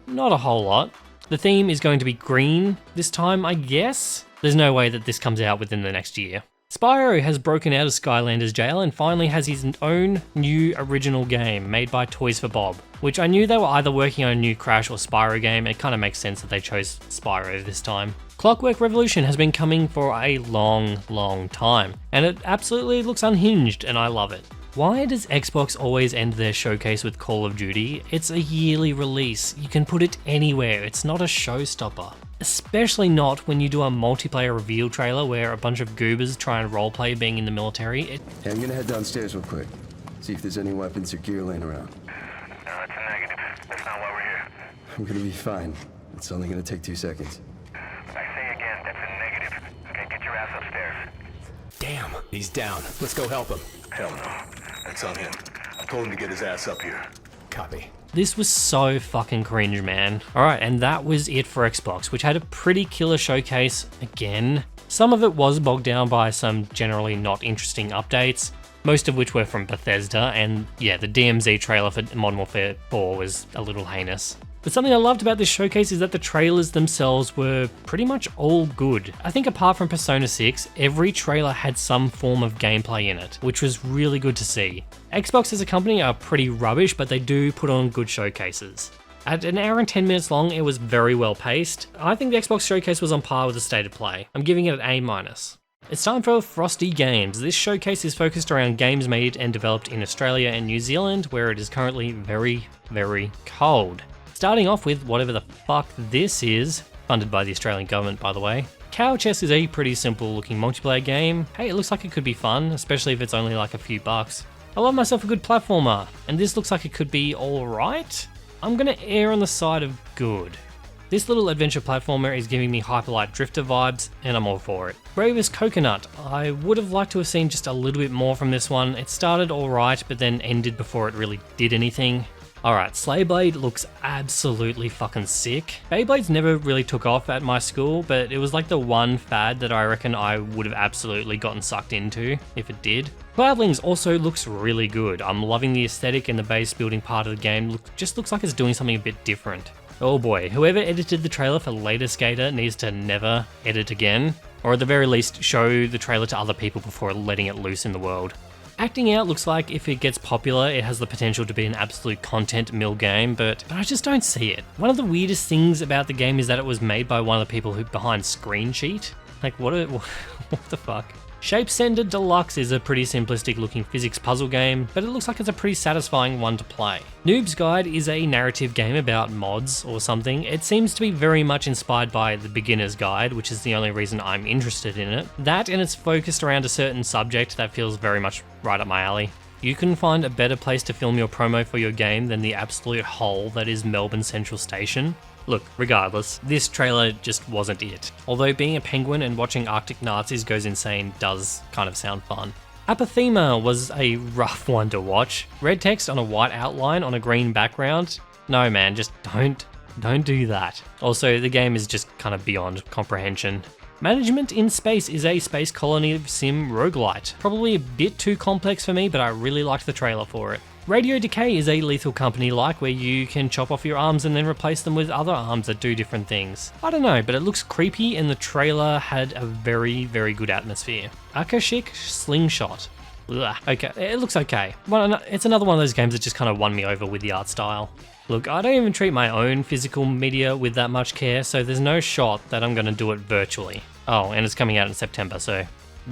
Speaker 1: not a whole lot. The theme is going to be green this time, I guess? There's no way that this comes out within the next year. Spyro has broken out of Skylanders jail and finally has his own new original game made by Toys for Bob, which I knew they were either working on a new Crash or Spyro game. It kind of makes sense that they chose Spyro this time. Clockwork Revolution has been coming for a long time, and it absolutely looks unhinged, and I love it. Why does Xbox always end their showcase with Call of Duty? It's a yearly release. You can put it anywhere. It's not a showstopper. Especially not when you do a multiplayer reveal trailer where a bunch of goobers try and roleplay being in the military.
Speaker 7: Hey, I'm gonna head downstairs real quick. See if there's any weapons or gear laying around.
Speaker 8: No, it's a negative. That's not why we're here.
Speaker 7: I'm gonna be fine. It's only gonna take 2 seconds.
Speaker 8: I say again, that's a negative. Okay, get your ass upstairs.
Speaker 2: Damn, he's down. Let's go help him.
Speaker 3: Hell no. That's on him. I told him to get his ass up here.
Speaker 2: Copy.
Speaker 1: This was so fucking cringe, man. Alright, and that was it for Xbox, which had a pretty killer showcase again. Some of it was bogged down by some generally not interesting updates, most of which were from Bethesda, and yeah, the DMZ trailer for Modern Warfare 4 was a little heinous. But something I loved about this showcase is that the trailers themselves were pretty much all good. I think apart from Persona 6, every trailer had some form of gameplay in it, which was really good to see. Xbox as a company are pretty rubbish, but they do put on good showcases. At an hour and 10 minutes long, it was very well paced. I think the Xbox showcase was on par with the State of Play. I'm giving it an A-. It's time for Frosty Games. This showcase is focused around games made and developed in Australia and New Zealand, where it is currently very cold. Starting off with whatever the fuck this is, funded by the Australian government by the way. Cow Chess is a pretty simple looking multiplayer game. Hey, it looks like it could be fun, especially if it's only like a few bucks. I love myself a good platformer, and this looks like it could be alright. I'm gonna err on the side of good. This little adventure platformer is giving me Hyperlight Drifter vibes, and I'm all for it. Bravest Coconut. I would have liked to have seen just a little bit more from this one. It started alright, but then ended before it really did anything. Alright, Slayblade looks absolutely fucking sick. Beyblades never really took off at my school, but it was like the one fad that I reckon I would have absolutely gotten sucked into if it did. Cloudlings also looks really good. I'm loving the aesthetic, and the base building part of the game just looks like it's doing something a bit different. Oh boy, whoever edited the trailer for Later Skater needs to never edit again, or at the very least show the trailer to other people before letting it loose in the world. Acting Out looks like if it gets popular, it has the potential to be an absolute content mill game, but I just don't see it. One of the weirdest things about the game is that it was made by one of the people behind Screen Sheet. Like, what the fuck? Shape Sender Deluxe is a pretty simplistic looking physics puzzle game, but it looks like it's a pretty satisfying one to play. Noob's Guide is a narrative game about mods or something. It seems to be very much inspired by The Beginner's Guide, which is the only reason I'm interested in it. That, and it's focused around a certain subject that feels very much right up my alley. You couldn't find a better place to film your promo for your game than the absolute hole that is Melbourne Central Station. Look, regardless, this trailer just wasn't it. Although being a penguin and watching Arctic Nazis goes insane does kind of sound fun. Apothema was a rough one to watch. Red text on a white outline on a green background? No man, just don't do that. Also, the game is just kind of beyond comprehension. Management in Space is a space colony sim roguelite. Probably a bit too complex for me, but I really liked the trailer for it. Radio Decay is a Lethal Company-like where you can chop off your arms and then replace them with other arms that do different things. I don't know, but it looks creepy and the trailer had a very, very good atmosphere. Akashic Slingshot. Ugh. Okay, it looks okay. Well, it's another one of those games that just kind of won me over with the art style. Look, I don't even treat my own physical media with that much care, so there's no shot that I'm going to do it virtually. Oh, and it's coming out in September, so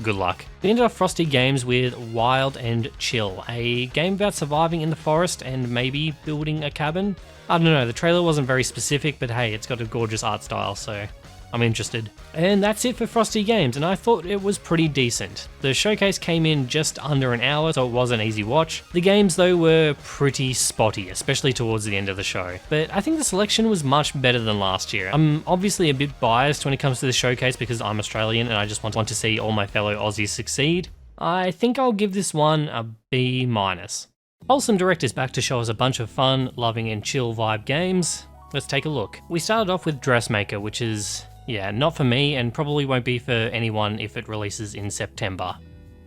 Speaker 1: good luck. We ended off Frosty Games with Wild and Chill, a game about surviving in the forest and maybe building a cabin. I don't know, the trailer wasn't very specific, but hey, it's got a gorgeous art style, so I'm interested. And that's it for Frosty Games, and I thought it was pretty decent. The showcase came in just under an hour, so it was an easy watch. The games though were pretty spotty, especially towards the end of the show. But I think the selection was much better than last year. I'm obviously a bit biased when it comes to the showcase because I'm Australian and I just want to see all my fellow Aussies succeed. I think I'll give this one a B-. Wholesome Direct is back to show us a bunch of fun, loving and chill vibe games. Let's take a look. We started off with Dressmaker, which is, yeah, not for me and probably won't be for anyone if it releases in September.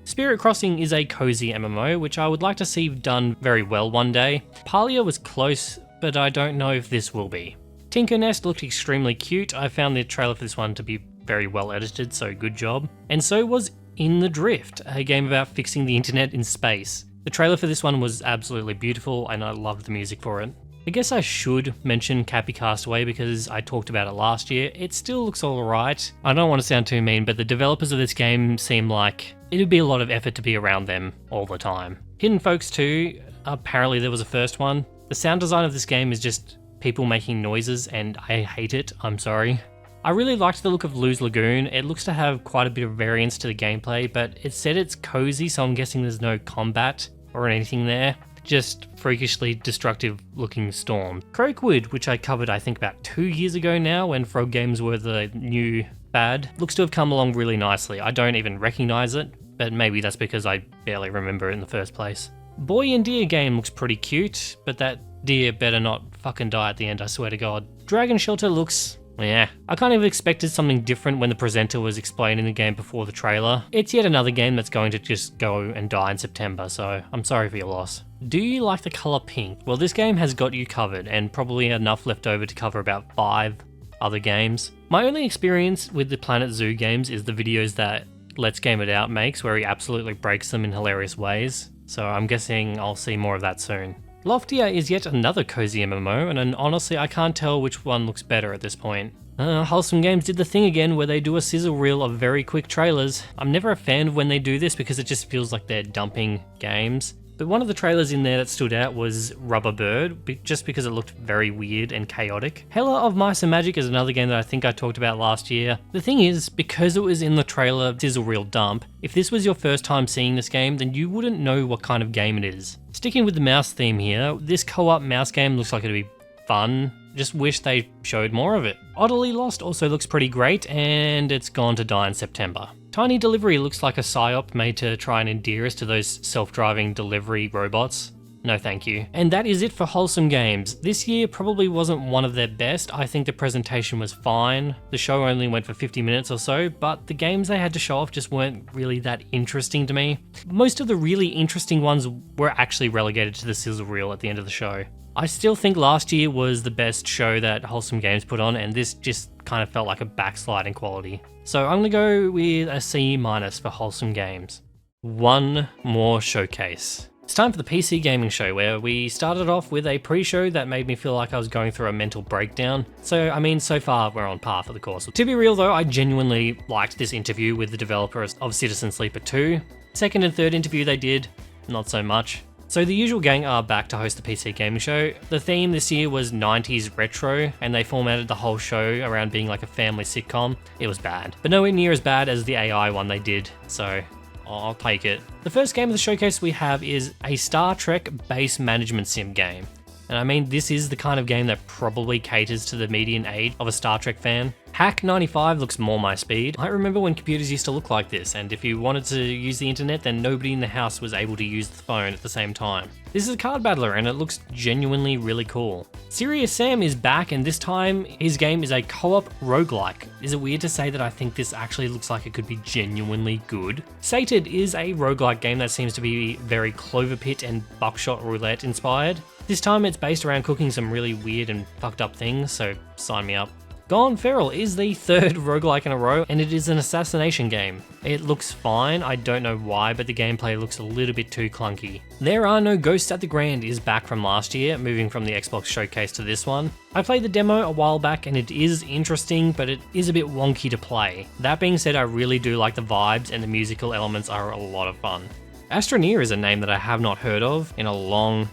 Speaker 1: Spirit Crossing is a cozy MMO, which I would like to see done very well one day. Palia was close, but I don't know if this will be. Tinker Nest looked extremely cute. I found the trailer for this one to be very well edited, so good job. And so was In the Drift, a game about fixing the internet in space. The trailer for this one was absolutely beautiful and I loved the music for it. I guess I should mention Cappy Castaway because I talked about it last year. It still looks alright. I don't want to sound too mean, but the developers of this game seem like it would be a lot of effort to be around them all the time. Hidden Folks 2, apparently there was a first one. The sound design of this game is just people making noises and I hate it, I'm sorry. I really liked the look of Lose Lagoon. It looks to have quite a bit of variance to the gameplay, but it said it's cozy, so I'm guessing there's no combat or anything there. Just freakishly destructive looking storm. Croakwood, which I covered I think about 2 years ago now when Frog Games were the new fad, looks to have come along really nicely. I don't even recognize it, but maybe that's because I barely remember it in the first place. Boy and Deer game looks pretty cute, but that deer better not fucking die at the end, I swear to God. Dragon Shelter looks, yeah, I kind of expected something different when the presenter was explaining the game before the trailer. It's yet another game that's going to just go and die in September, so I'm sorry for your loss. Do you like the colour pink? Well, this game has got you covered and probably enough left over to cover about 5 other games. My only experience with the Planet Zoo games is the videos that Let's Game It Out makes, where he absolutely breaks them in hilarious ways, so I'm guessing I'll see more of that soon. Loftia is yet another cozy MMO, and honestly I can't tell which one looks better at this point. Wholesome Games did the thing again where they do a sizzle reel of very quick trailers. I'm never a fan of when they do this because it just feels like they're dumping games. But one of the trailers in there that stood out was Rubber Bird, just because it looked very weird and chaotic. Hella of Mice and Magic is another game that I think I talked about last year. The thing is, because it was in the trailer sizzle reel dump, if this was your first time seeing this game, then you wouldn't know what kind of game it is. Sticking with the mouse theme here, this co-op mouse game looks like it'd be fun. Just wish they showed more of it. Oddly Lost also looks pretty great, and it's gone to die in September. Tiny Delivery looks like a psyop made to try and endear us to those self-driving delivery robots. No thank you. And that is it for Wholesome Games. This year probably wasn't one of their best. I think the presentation was fine. The show only went for 50 minutes or so, but the games they had to show off just weren't really that interesting to me. Most of the really interesting ones were actually relegated to the sizzle reel at the end of the show. I still think last year was the best show that Wholesome Games put on, and this just kind of felt like a backslide in quality. So I'm going to go with a C- for Wholesome Games. One more showcase. It's time for the PC Gaming Show, where we started off with a pre-show that made me feel like I was going through a mental breakdown. So, I mean, so far we're on par for the course. To be real though, I genuinely liked this interview with the developers of Citizen Sleeper 2. Second and third interview they did, not so much. So the usual gang are back to host the PC Gaming Show. The theme this year was 90s retro, and they formatted the whole show around being like a family sitcom. It was bad, but nowhere near as bad as the AI one they did, so I'll take it. The first game of the showcase we have is a Star Trek base management sim game. And I mean, this is the kind of game that probably caters to the median age of a Star Trek fan. Hack 95 looks more my speed. I remember when computers used to look like this, and if you wanted to use the internet, then nobody in the house was able to use the phone at the same time. This is a card battler, and it looks genuinely really cool. Serious Sam is back, and this time his game is a co-op roguelike. Is it weird to say that I think this actually looks like it could be genuinely good? Sated is a roguelike game that seems to be very Clover Pit and Buckshot Roulette inspired. This time it's based around cooking some really weird and fucked up things, so sign me up. Gone Feral is the third roguelike in a row, and it is an assassination game. It looks fine, I don't know why, but the gameplay looks a little bit too clunky. There Are No Ghosts at the Grand is back from last year, moving from the Xbox showcase to this one. I played the demo a while back and it is interesting, but it is a bit wonky to play. That being said, I really do like the vibes and the musical elements are a lot of fun. Astroneer is a name that I have not heard of in a long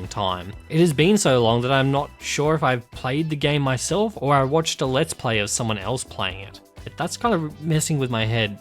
Speaker 1: time. It has been so long that I'm not sure if I've played the game myself or I watched a let's play of someone else playing it. But that's kind of messing with my head.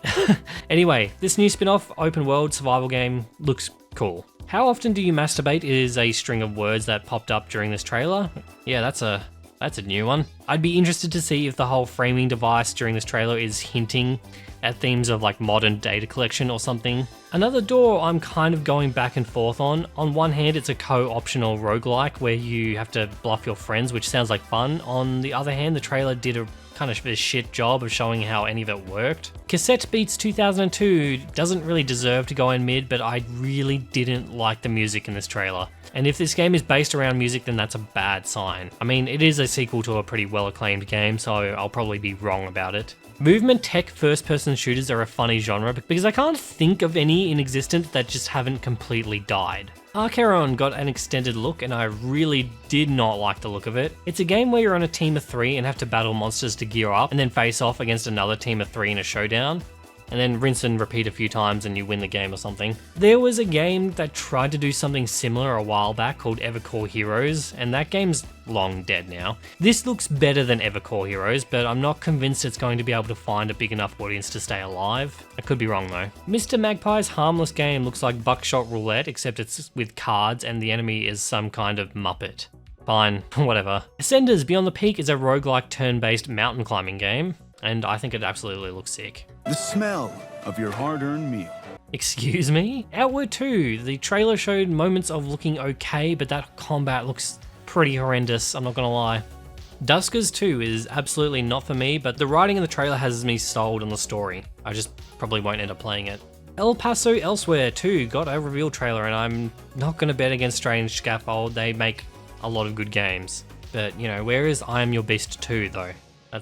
Speaker 1: Anyway, this new spin-off open world survival game looks cool. How often do you masturbate is a string of words that popped up during this trailer. Yeah, that's a new one. I'd be interested to see if the whole framing device during this trailer is hinting at themes of like modern data collection or something. Another door I'm kind of going back and forth on. On one hand, it's a co-optional roguelike where you have to bluff your friends, which sounds like fun. On the other hand, the trailer did a kind of a shit job of showing how any of it worked. Cassette Beats 2002 doesn't really deserve to go in mid, but I really didn't like the music in this trailer. And if this game is based around music, then that's a bad sign. I mean, it is a sequel to a pretty well-acclaimed game, so I'll probably be wrong about it. Movement tech first-person shooters are a funny genre because I can't think of any in existence that just haven't completely died. Archeron got an extended look and I really did not like the look of it. It's a game where you're on a team of 3 and have to battle monsters to gear up and then face off against another team of 3 in a showdown. And then rinse and repeat a few times and you win the game or something. There was a game that tried to do something similar a while back called Evercore Heroes, and that game's long dead now. This looks better than Evercore Heroes, but I'm not convinced it's going to be able to find a big enough audience to stay alive. I could be wrong though. Mr. Magpie's harmless game looks like Buckshot Roulette, except it's with cards and the enemy is some kind of Muppet. Fine, whatever. Ascenders Beyond the Peak is a roguelike turn-based mountain climbing game, and I think it absolutely looks sick.
Speaker 9: The smell of your hard-earned meal.
Speaker 1: Excuse me? Outward 2, the trailer showed moments of looking okay, but that combat looks pretty horrendous, I'm not gonna lie. Duskers 2 is absolutely not for me, but the writing in the trailer has me sold on the story. I just probably won't end up playing it. El Paso Elsewhere 2 got a reveal trailer, and I'm not gonna bet against Strange Scaffold, they make a lot of good games. But, you know, where is I Am Your Beast 2 though?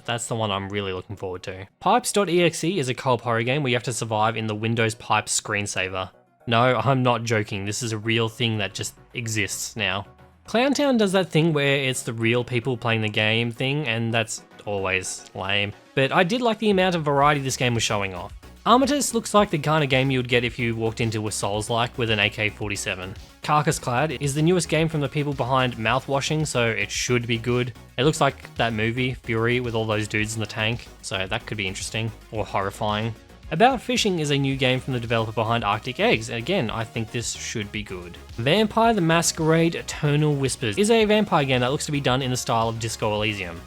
Speaker 1: That's the one I'm really looking forward to. Pipes.exe is a co-op horror game where you have to survive in the Windows Pipes screensaver. No, I'm not joking, this is a real thing that just exists now. Clowntown does that thing where it's the real people playing the game thing, and that's always lame. But I did like the amount of variety this game was showing off. Armistice looks like the kind of game you would get if you walked into a Souls-like with an AK-47. Carcass Clad is the newest game from the people behind Mouthwashing, so it should be good. It looks like that movie, Fury, with all those dudes in the tank, so that could be interesting, or horrifying. About Fishing is a new game from the developer behind Arctic Eggs, and again, I think this should be good. Vampire the Masquerade Eternal Whispers is a vampire game that looks to be done in the style of Disco Elysium.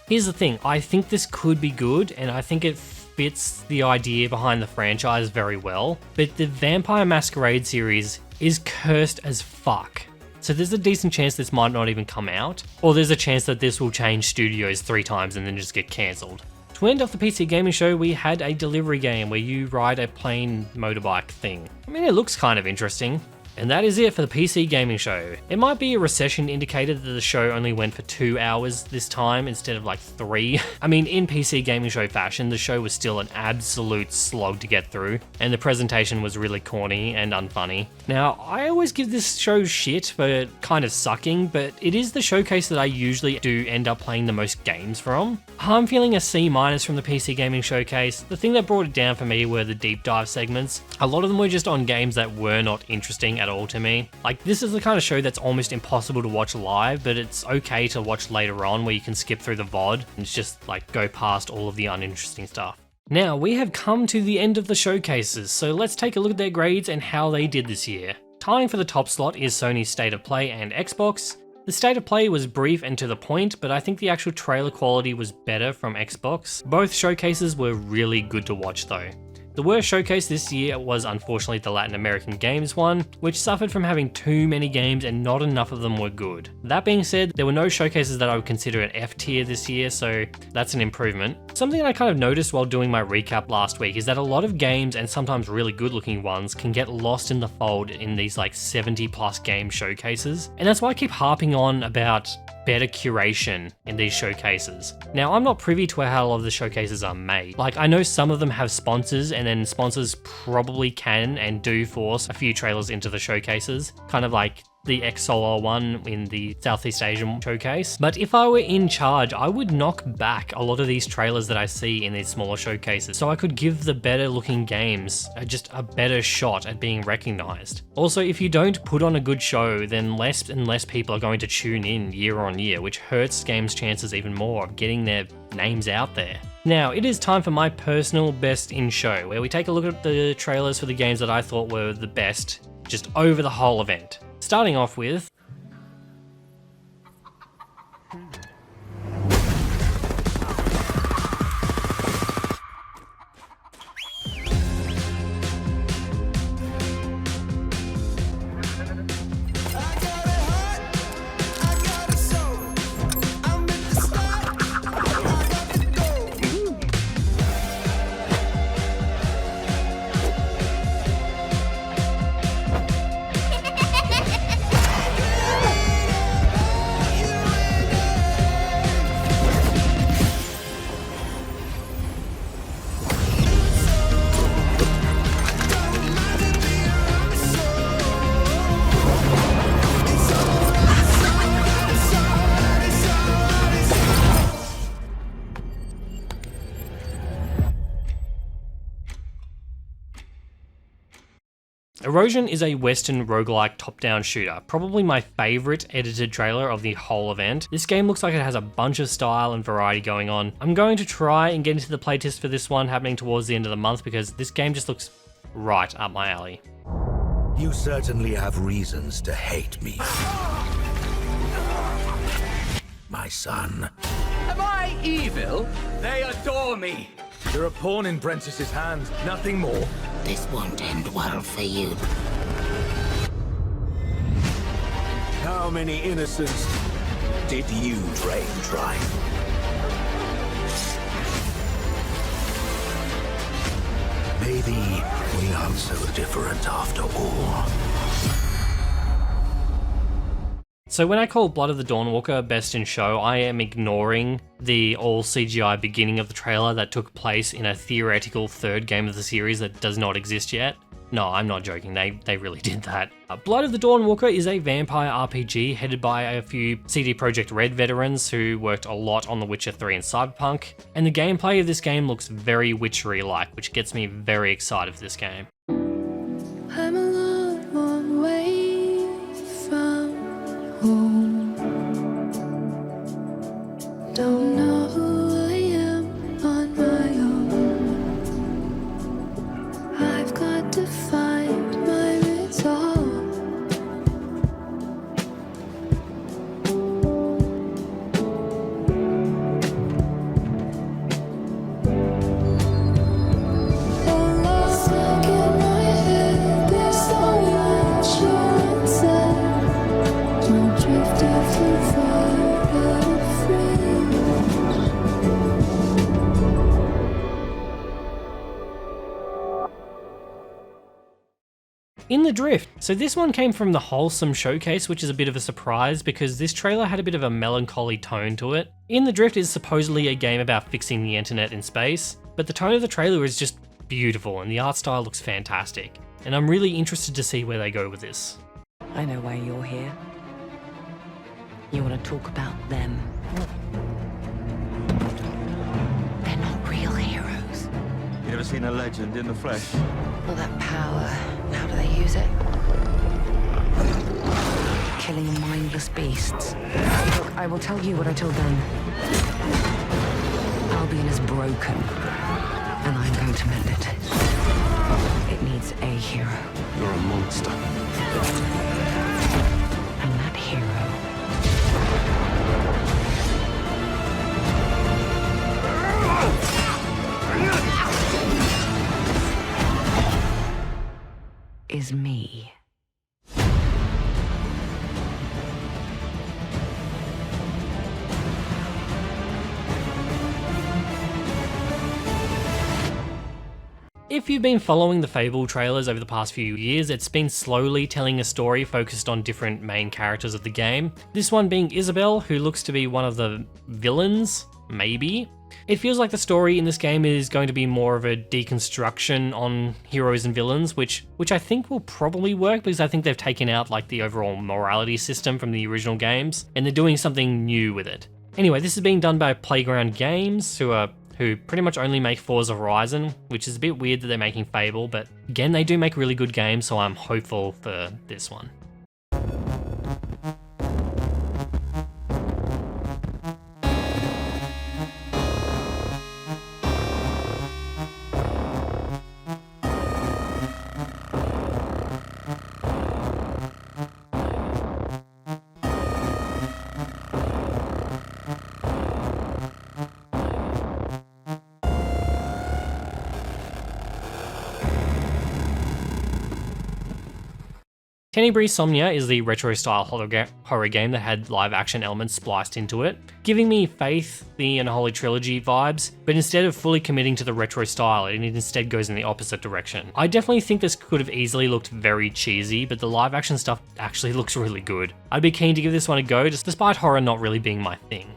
Speaker 1: Here's the thing, I think this could be good, and I think it fits the idea behind the franchise very well, but the Vampire Masquerade series is cursed as fuck. So there's a decent chance this might not even come out, or there's a chance that this will change studios 3 times and then just get cancelled. To end off the PC Gaming Show, we had a delivery game where you ride a plane motorbike thing. I mean, it looks kind of interesting. And that is it for the PC Gaming Show. It might be a recession indicator that the show only went for 2 hours this time instead of like 3. I mean, in PC Gaming Show fashion, the show was still an absolute slog to get through, and the presentation was really corny and unfunny. Now, I always give this show shit for kind of sucking, but it is the showcase that I usually do end up playing the most games from. I'm feeling a C- from the PC Gaming Showcase. The thing that brought it down for me were the deep dive segments. A lot of them were just on games that were not interesting at all to me. Like, this is the kind of show that's almost impossible to watch live, but it's okay to watch later on where you can skip through the VOD and just like go past all of the uninteresting stuff. Now, we have come to the end of the showcases, so let's take a look at their grades and how they did this year. Tying for the top slot is Sony's State of Play and Xbox. The State of Play was brief and to the point, but I think the actual trailer quality was better from Xbox. Both showcases were really good to watch though. The worst showcase this year was unfortunately the Latin American Games one, which suffered from having too many games and not enough of them were good. That being said, there were no showcases that I would consider an F tier this year, so that's an improvement. Something I kind of noticed while doing my recap last week is that a lot of games, and sometimes really good looking ones, can get lost in the fold in these like 70 plus game showcases. And that's why I keep harping on about better curation in these showcases. Now, I'm not privy to how a lot of the showcases are made. Like, I know some of them have sponsors, and then sponsors probably can and do force a few trailers into the showcases, kind of like the X-Solar one in the Southeast Asian showcase. But if I were in charge, I would knock back a lot of these trailers that I see in these smaller showcases, so I could give the better looking games just a better shot at being recognized. Also, if you don't put on a good show, then less and less people are going to tune in year on year, which hurts games' chances even more of getting their names out there. Now, it is time for my personal best in show, where we take a look at the trailers for the games that I thought were the best, just over the whole event. Starting off with Erosion is a Western roguelike top-down shooter, probably my favourite edited trailer of the whole event. This game looks like it has a bunch of style and variety going on. I'm going to try and get into the playtest for this one happening towards the end of the month because this game just looks right up my alley.
Speaker 10: You certainly have reasons to hate me, my son.
Speaker 11: Am I evil? They adore me.
Speaker 3: You're a pawn in Brentus's hands, nothing more.
Speaker 12: This won't end well for you.
Speaker 10: How many innocents did you drain dry? Maybe we aren't so different after all.
Speaker 1: So when I call Blood of the Dawnwalker best in show, I am ignoring the all CGI beginning of the trailer that took place in a theoretical third game of the series that does not exist yet. No, I'm not joking, they really did that. Blood of the Dawnwalker is a vampire RPG headed by a few CD Projekt Red veterans who worked a lot on The Witcher 3 and Cyberpunk, and the gameplay of this game looks very Witchery-like, which gets me very excited for this game.
Speaker 13: I'm a long way from home. Don't know who I am on my own. I've got to find my resolve. Don't drift off too far out of frame.
Speaker 1: In the Drift. So this one came from the Wholesome Showcase, which is a bit of a surprise because this trailer had a bit of a melancholy tone to it. In the Drift is supposedly a game about fixing the internet in space, but the tone of the trailer is just beautiful and the art style looks fantastic. And I'm really interested to see where they go with this.
Speaker 4: I know why you're here. You want to talk about them. They're not real heroes.
Speaker 9: You ever seen a legend in the flesh?
Speaker 4: All that power, how do they use it? Killing mindless beasts. Look, I will tell you what I told them. Albion is broken, and I'm going to mend it. It needs a hero.
Speaker 7: You're a monster.
Speaker 4: And that hero is me.
Speaker 1: If you've been following the Fable trailers over the past few years, it's been slowly telling a story focused on different main characters of the game. This one being Isabel, who looks to be one of the villains, maybe. It feels like the story in this game is going to be more of a deconstruction on heroes and villains, which I think will probably work because I think they've taken out like the overall morality system from the original games, and they're doing something new with it. Anyway, this is being done by Playground Games, who pretty much only make Forza Horizon, which is a bit weird that they're making Fable, but again, they do make really good games, so I'm hopeful for this one. Tenebrae Somnia is the retro-style horror game that had live-action elements spliced into it, giving me Faith, the Unholy Trilogy vibes, but instead of fully committing to the retro style, it instead goes in the opposite direction. I definitely think this could have easily looked very cheesy, but the live-action stuff actually looks really good. I'd be keen to give this one a go, despite horror not really being my thing.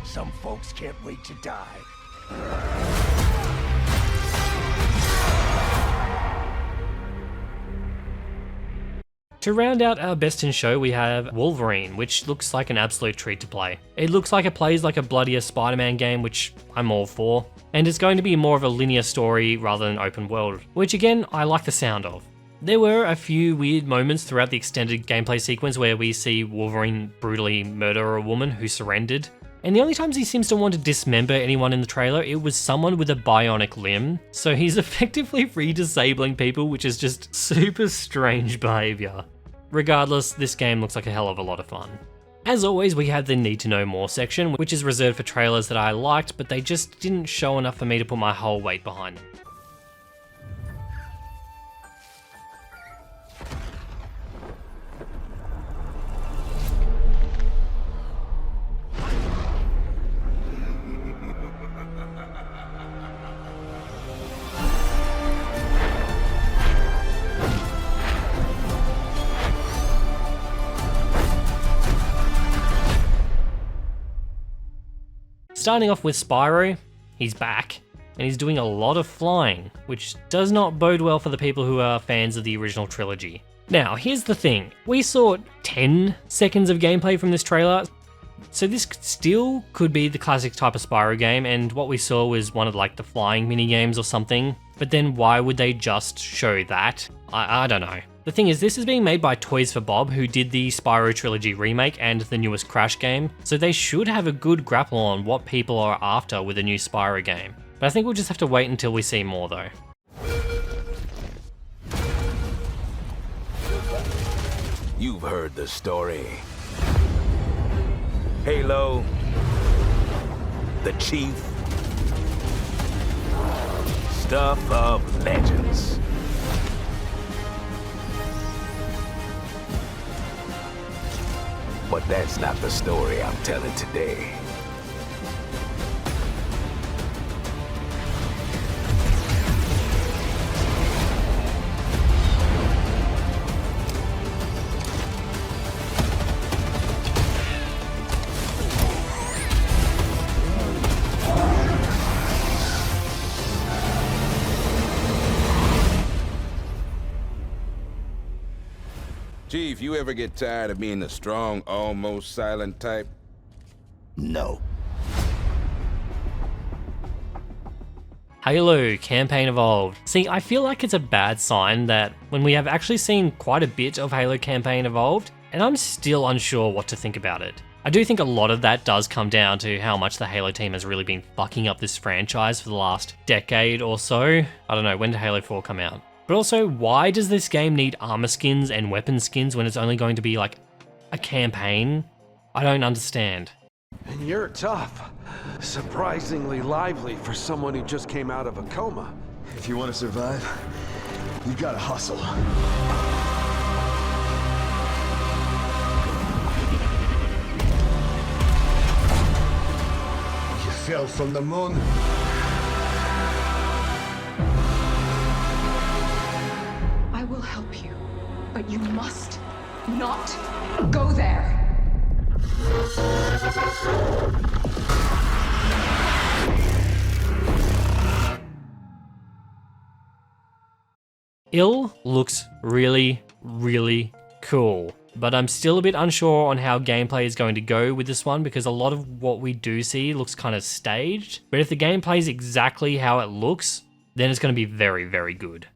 Speaker 10: Some folks can't wait to die.
Speaker 1: To round out our best in show, we have Wolverine, which looks like an absolute treat to play. It looks like it plays like a bloodier Spider-Man game, which I'm all for, and it's going to be more of a linear story rather than open world, which again, I like the sound of. There were a few weird moments throughout the extended gameplay sequence where we see Wolverine brutally murder a woman who surrendered. And the only times he seems to want to dismember anyone in the trailer, it was someone with a bionic limb. So he's effectively re-disabling people, which is just super strange behavior. Regardless, this game looks like a hell of a lot of fun. As always, we had the Need to Know More section, which is reserved for trailers that I liked, but they just didn't show enough for me to put my whole weight behind them. Starting off with Spyro, he's back, and he's doing a lot of flying, which does not bode well for the people who are fans of the original trilogy. Now, here's the thing. We saw 10 seconds of gameplay from this trailer, so this still could be the classic type of Spyro game, and what we saw was one of like the flying minigames or something, but then why would they just show that? I don't know. The thing is, this is being made by Toys for Bob, who did the Spyro Trilogy remake and the newest Crash game, so they should have a good grapple on what people are after with a new Spyro game. But I think we'll just have to wait until we see more though.
Speaker 10: You've heard the story. Halo, the Chief, stuff of legends. But that's not the story I'm telling today.
Speaker 14: Chief, you ever get tired of being the strong, almost silent type?
Speaker 10: No.
Speaker 1: Halo Campaign Evolved. See, I feel like it's a bad sign that when we have actually seen quite a bit of Halo Campaign Evolved, and I'm still unsure what to think about it. I do think a lot of that does come down to how much the Halo team has really been fucking up this franchise for the last decade or so. I don't know, when did Halo 4 come out? But also, why does this game need armor skins and weapon skins when it's only going to be like a campaign? I don't understand.
Speaker 15: And you're tough. Surprisingly lively for someone who just came out of a coma.
Speaker 7: If you want to survive, you gotta hustle. You fell from the moon.
Speaker 16: I will help you, but you must not go there.
Speaker 1: Ill looks really, really cool, but I'm still a bit unsure on how gameplay is going to go with this one because a lot of what we do see looks kind of staged. But if the game plays exactly how it looks, then it's going to be very, very good.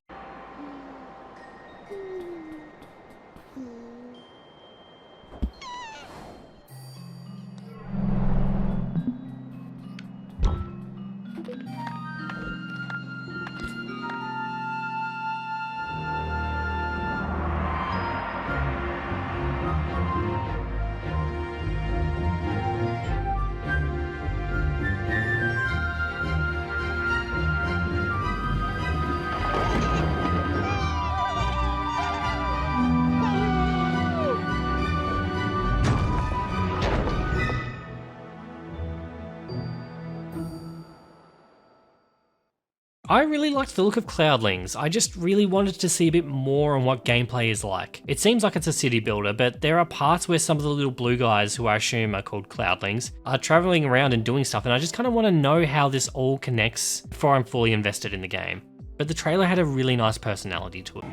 Speaker 1: I really liked the look of Cloudlings. I just really wanted to see a bit more on what gameplay is like. It seems like it's a city builder, but there are parts where some of the little blue guys, who I assume are called Cloudlings, are traveling around and doing stuff, and I just kind of want to know how this all connects before I'm fully invested in the game. But the trailer had a really nice personality to it.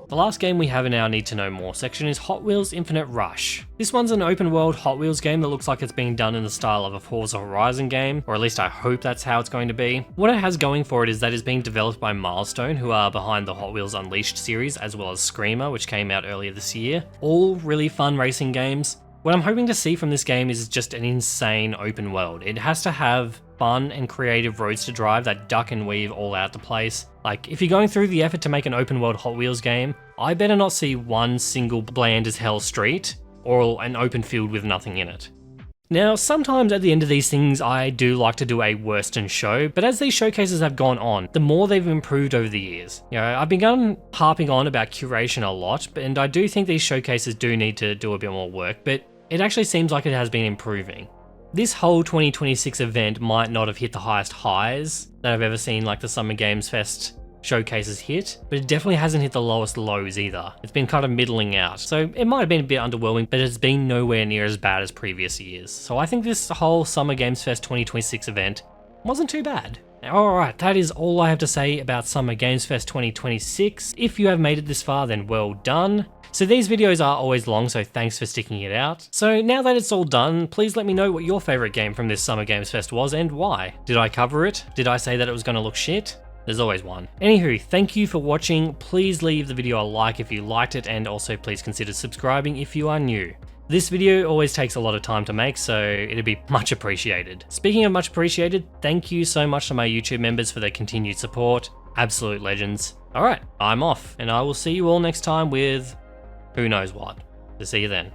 Speaker 1: The last game we have in our Need to Know More section is Hot Wheels Infinite Rush. This one's an open world Hot Wheels game that looks like it's being done in the style of a Forza Horizon game, or at least I hope that's how it's going to be. What it has going for it is that it's being developed by Milestone, who are behind the Hot Wheels Unleashed series, as well as Screamer, which came out earlier this year. All really fun racing games. What I'm hoping to see from this game is just an insane open world. It has to have fun and creative roads to drive that duck and weave all out the place. Like, if you're going through the effort to make an open world Hot Wheels game, I better not see one single bland as hell street, or an open field with nothing in it. Now, sometimes at the end of these things, I do like to do a worst in show, but as these showcases have gone on, the more they've improved over the years. You know, I've begun harping on about curation a lot, and I do think these showcases do need to do a bit more work, but it actually seems like it has been improving. This whole 2026 event might not have hit the highest highs that I've ever seen, like the Summer Games Fest showcases hit, but it definitely hasn't hit the lowest lows either. It's been kind of middling out, so it might have been a bit underwhelming, but it's been nowhere near as bad as previous years. So I think this whole Summer Games Fest 2026 event wasn't too bad. Alright, that is all I have to say about Summer Games Fest 2026. If you have made it this far, then well done. So these videos are always long, so thanks for sticking it out. So now that it's all done, please let me know what your favourite game from this Summer Games Fest was and why. Did I cover it? Did I say that it was going to look shit? There's always one. Anywho, thank you for watching. Please leave the video a like if you liked it, and also please consider subscribing if you are new. This video always takes a lot of time to make, so it'd be much appreciated. Speaking of much appreciated, thank you so much to my YouTube members for their continued support. Absolute legends. Alright, I'm off, and I will see you all next time with who knows what. So see you then.